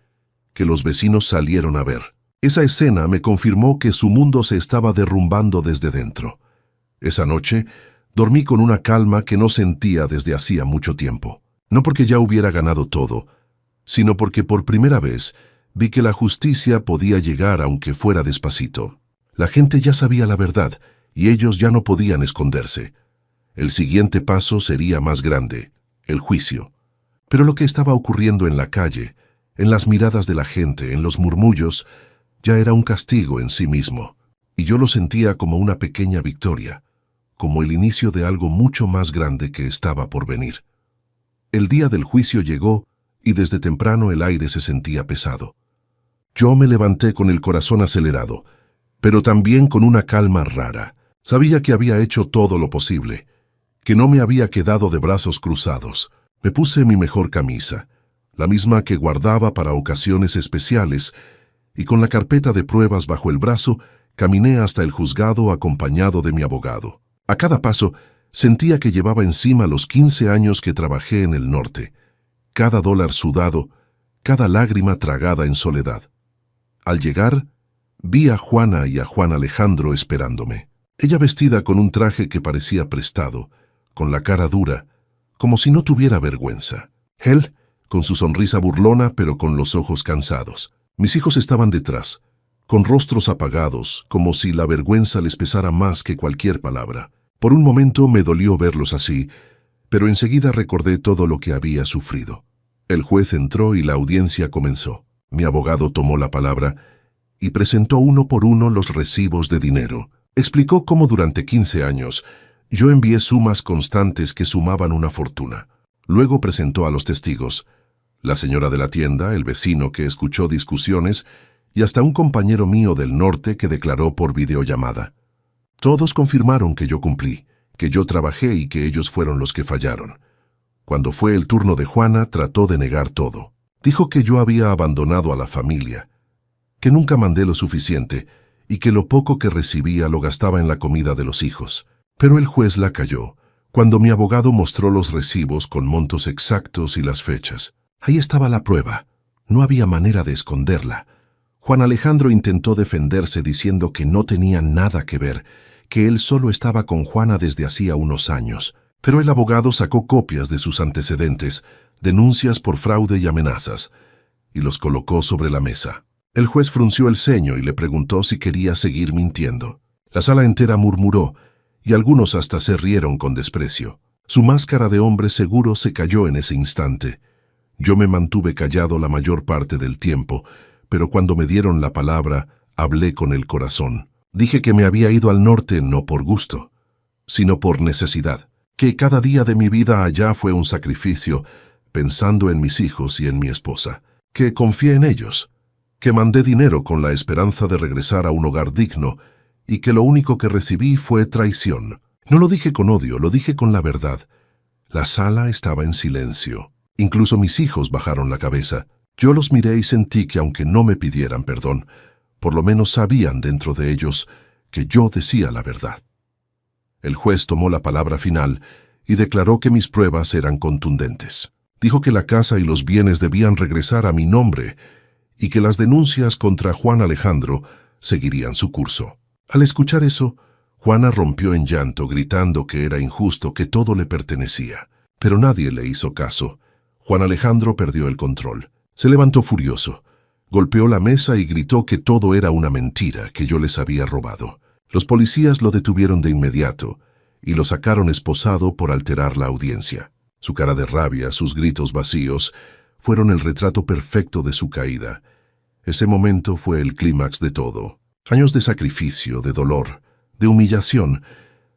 que los vecinos salieron a ver. Esa escena me confirmó que su mundo se estaba derrumbando desde dentro. Esa noche dormí con una calma que no sentía desde hacía mucho tiempo. No porque ya hubiera ganado todo, sino porque por primera vez vi que la justicia podía llegar aunque fuera despacito. La gente ya sabía la verdad y ellos ya no podían esconderse. El siguiente paso sería más grande, el juicio. Pero lo que estaba ocurriendo en la calle, en las miradas de la gente, en los murmullos, ya era un castigo en sí mismo. Y yo lo sentía como una pequeña victoria, como el inicio de algo mucho más grande que estaba por venir. El día del juicio llegó y desde temprano el aire se sentía pesado. Yo me levanté con el corazón acelerado, pero también con una calma rara. Sabía que había hecho todo lo posible, que no me había quedado de brazos cruzados. Me puse mi mejor camisa, la misma que guardaba para ocasiones especiales, y con la carpeta de pruebas bajo el brazo, caminé hasta el juzgado acompañado de mi abogado. A cada paso, sentía que llevaba encima los 15 años que trabajé en el norte, cada dólar sudado, cada lágrima tragada en soledad. Al llegar, vi a Juana y a Juan Alejandro esperándome. Ella vestida con un traje que parecía prestado, con la cara dura, como si no tuviera vergüenza. Él, con su sonrisa burlona, pero con los ojos cansados. Mis hijos estaban detrás, con rostros apagados, como si la vergüenza les pesara más que cualquier palabra. Por un momento me dolió verlos así, pero enseguida recordé todo lo que había sufrido. El juez entró y la audiencia comenzó. Mi abogado tomó la palabra y presentó uno por uno los recibos de dinero. Explicó cómo durante 15 años yo envié sumas constantes que sumaban una fortuna. Luego presentó a los testigos, la señora de la tienda, el vecino que escuchó discusiones y hasta un compañero mío del norte que declaró por videollamada. Todos confirmaron que yo cumplí, que yo trabajé y que ellos fueron los que fallaron. Cuando fue el turno de Juana, trató de negar todo. Dijo que yo había abandonado a la familia, que nunca mandé lo suficiente y que lo poco que recibía lo gastaba en la comida de los hijos. Pero el juez la calló cuando mi abogado mostró los recibos con montos exactos y las fechas. Ahí estaba la prueba. No había manera de esconderla. Juan Alejandro intentó defenderse diciendo que no tenía nada que ver, que él solo estaba con Juana desde hacía unos años. Pero el abogado sacó copias de sus antecedentes, denuncias por fraude y amenazas, y los colocó sobre la mesa. El juez frunció el ceño y le preguntó si quería seguir mintiendo. La sala entera murmuró, y algunos hasta se rieron con desprecio. Su máscara de hombre seguro se cayó en ese instante. Yo me mantuve callado la mayor parte del tiempo, pero cuando me dieron la palabra, hablé con el corazón. Dije que me había ido al norte no por gusto, sino por necesidad, que cada día de mi vida allá fue un sacrificio, pensando en mis hijos y en mi esposa, que confié en ellos, que mandé dinero con la esperanza de regresar a un hogar digno, y que lo único que recibí fue traición. No lo dije con odio, lo dije con la verdad. La sala estaba en silencio. Incluso mis hijos bajaron la cabeza. Yo los miré y sentí que aunque no me pidieran perdón, por lo menos sabían dentro de ellos que yo decía la verdad. El juez tomó la palabra final y declaró que mis pruebas eran contundentes. Dijo que la casa y los bienes debían regresar a mi nombre y que las denuncias contra Juan Alejandro seguirían su curso. Al escuchar eso, Juana rompió en llanto, gritando que era injusto, que todo le pertenecía. Pero nadie le hizo caso. Juan Alejandro perdió el control. Se levantó furioso. Golpeó la mesa y gritó que todo era una mentira, que yo les había robado. Los policías lo detuvieron de inmediato y lo sacaron esposado por alterar la audiencia. Su cara de rabia, sus gritos vacíos, fueron el retrato perfecto de su caída. Ese momento fue el clímax de todo. Años de sacrificio, de dolor, de humillación,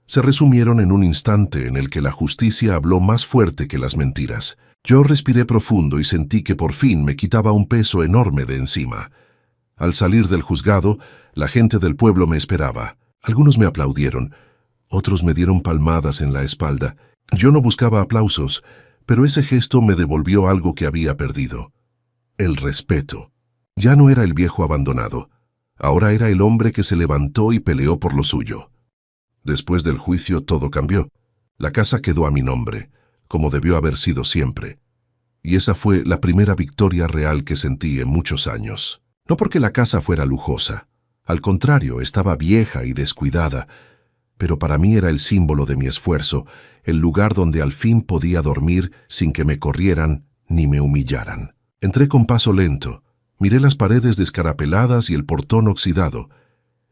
se resumieron en un instante en el que la justicia habló más fuerte que las mentiras. Yo respiré profundo y sentí que por fin me quitaba un peso enorme de encima. Al salir del juzgado, la gente del pueblo me esperaba. Algunos me aplaudieron, otros me dieron palmadas en la espalda. Yo no buscaba aplausos, pero ese gesto me devolvió algo que había perdido: el respeto. Ya no era el viejo abandonado. Ahora era el hombre que se levantó y peleó por lo suyo. Después del juicio todo cambió. La casa quedó a mi nombre, como debió haber sido siempre. Y esa fue la primera victoria real que sentí en muchos años. No porque la casa fuera lujosa. Al contrario, estaba vieja y descuidada. Pero para mí era el símbolo de mi esfuerzo, el lugar donde al fin podía dormir sin que me corrieran ni me humillaran. Entré con paso lento. Miré las paredes descarapeladas y el portón oxidado,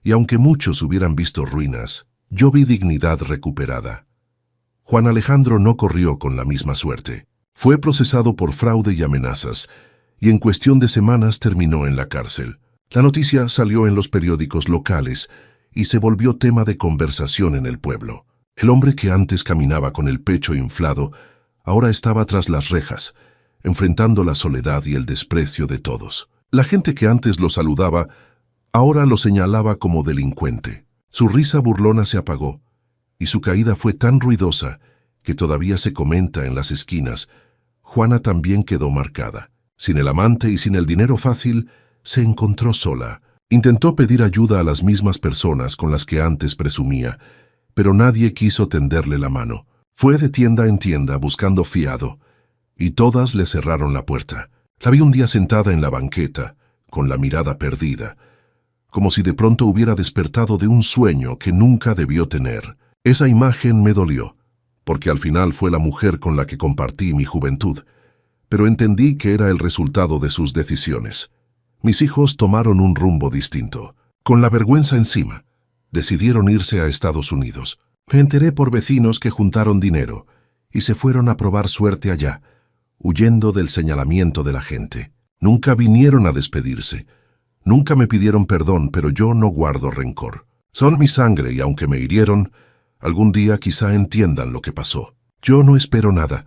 y aunque muchos hubieran visto ruinas, yo vi dignidad recuperada. Juan Alejandro no corrió con la misma suerte. Fue procesado por fraude y amenazas, y en cuestión de semanas terminó en la cárcel. La noticia salió en los periódicos locales y se volvió tema de conversación en el pueblo. El hombre que antes caminaba con el pecho inflado, ahora estaba tras las rejas, enfrentando la soledad y el desprecio de todos. La gente que antes lo saludaba, ahora lo señalaba como delincuente. Su risa burlona se apagó, y su caída fue tan ruidosa que todavía se comenta en las esquinas. Juana también quedó marcada. Sin el amante y sin el dinero fácil, se encontró sola. Intentó pedir ayuda a las mismas personas con las que antes presumía, pero nadie quiso tenderle la mano. Fue de tienda en tienda buscando fiado, y todas le cerraron la puerta. La vi un día sentada en la banqueta, con la mirada perdida, como si de pronto hubiera despertado de un sueño que nunca debió tener. Esa imagen me dolió, porque al final fue la mujer con la que compartí mi juventud, pero entendí que era el resultado de sus decisiones. Mis hijos tomaron un rumbo distinto. Con la vergüenza encima, decidieron irse a Estados Unidos. Me enteré por vecinos que juntaron dinero y se fueron a probar suerte allá, huyendo del señalamiento de la gente. Nunca vinieron a despedirse. Nunca me pidieron perdón, pero yo no guardo rencor. Son mi sangre y aunque me hirieron, algún día quizá entiendan lo que pasó. Yo no espero nada,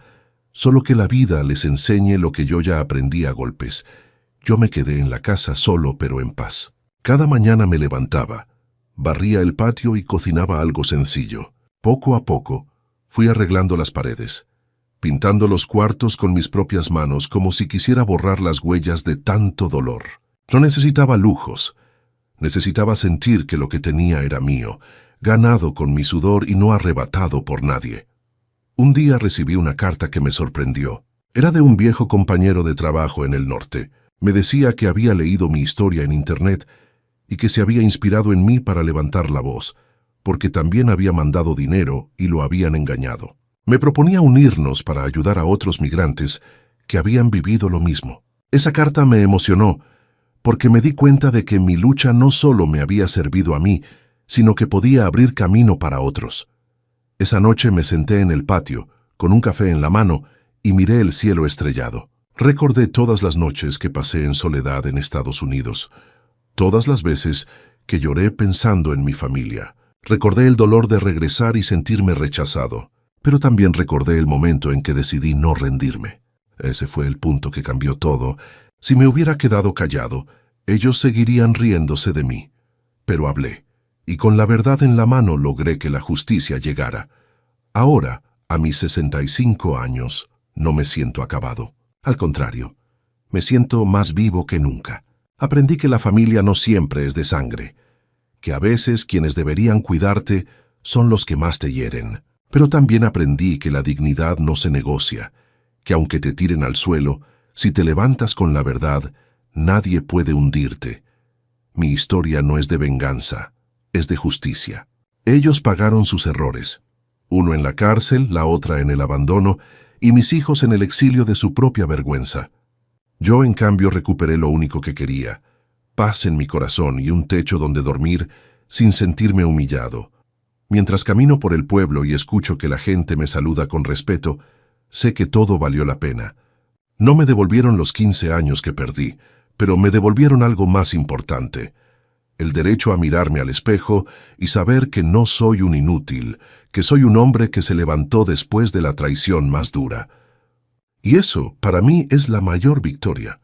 solo que la vida les enseñe lo que yo ya aprendí a golpes. Yo me quedé en la casa solo pero en paz. Cada mañana me levantaba, barría el patio y cocinaba algo sencillo. Poco a poco, fui arreglando las paredes, pintando los cuartos con mis propias manos como si quisiera borrar las huellas de tanto dolor. No necesitaba lujos, necesitaba sentir que lo que tenía era mío, ganado con mi sudor y no arrebatado por nadie. Un día recibí una carta que me sorprendió. Era de un viejo compañero de trabajo en el norte. Me decía que había leído mi historia en internet y que se había inspirado en mí para levantar la voz, porque también había mandado dinero y lo habían engañado. Me proponía unirnos para ayudar a otros migrantes que habían vivido lo mismo. Esa carta me emocionó, porque me di cuenta de que mi lucha no solo me había servido a mí, sino que podía abrir camino para otros. Esa noche me senté en el patio, con un café en la mano, y miré el cielo estrellado. Recordé todas las noches que pasé en soledad en Estados Unidos, todas las veces que lloré pensando en mi familia. Recordé el dolor de regresar y sentirme rechazado, pero también recordé el momento en que decidí no rendirme. Ese fue el punto que cambió todo. Si me hubiera quedado callado, ellos seguirían riéndose de mí. Pero hablé, y con la verdad en la mano logré que la justicia llegara. Ahora, a mis 65 años, no me siento acabado. Al contrario, me siento más vivo que nunca. Aprendí que la familia no siempre es de sangre, que a veces quienes deberían cuidarte son los que más te hieren. Pero también aprendí que la dignidad no se negocia, que aunque te tiren al suelo, si te levantas con la verdad, nadie puede hundirte. Mi historia no es de venganza, es de justicia. Ellos pagaron sus errores, uno en la cárcel, la otra en el abandono, y mis hijos en el exilio de su propia vergüenza. Yo, en cambio, recuperé lo único que quería, paz en mi corazón y un techo donde dormir sin sentirme humillado. Mientras camino por el pueblo y escucho que la gente me saluda con respeto, sé que todo valió la pena. No me devolvieron los 15 años que perdí, pero me devolvieron algo más importante: el derecho a mirarme al espejo y saber que no soy un inútil, que soy un hombre que se levantó después de la traición más dura. Y eso, para mí, es la mayor victoria.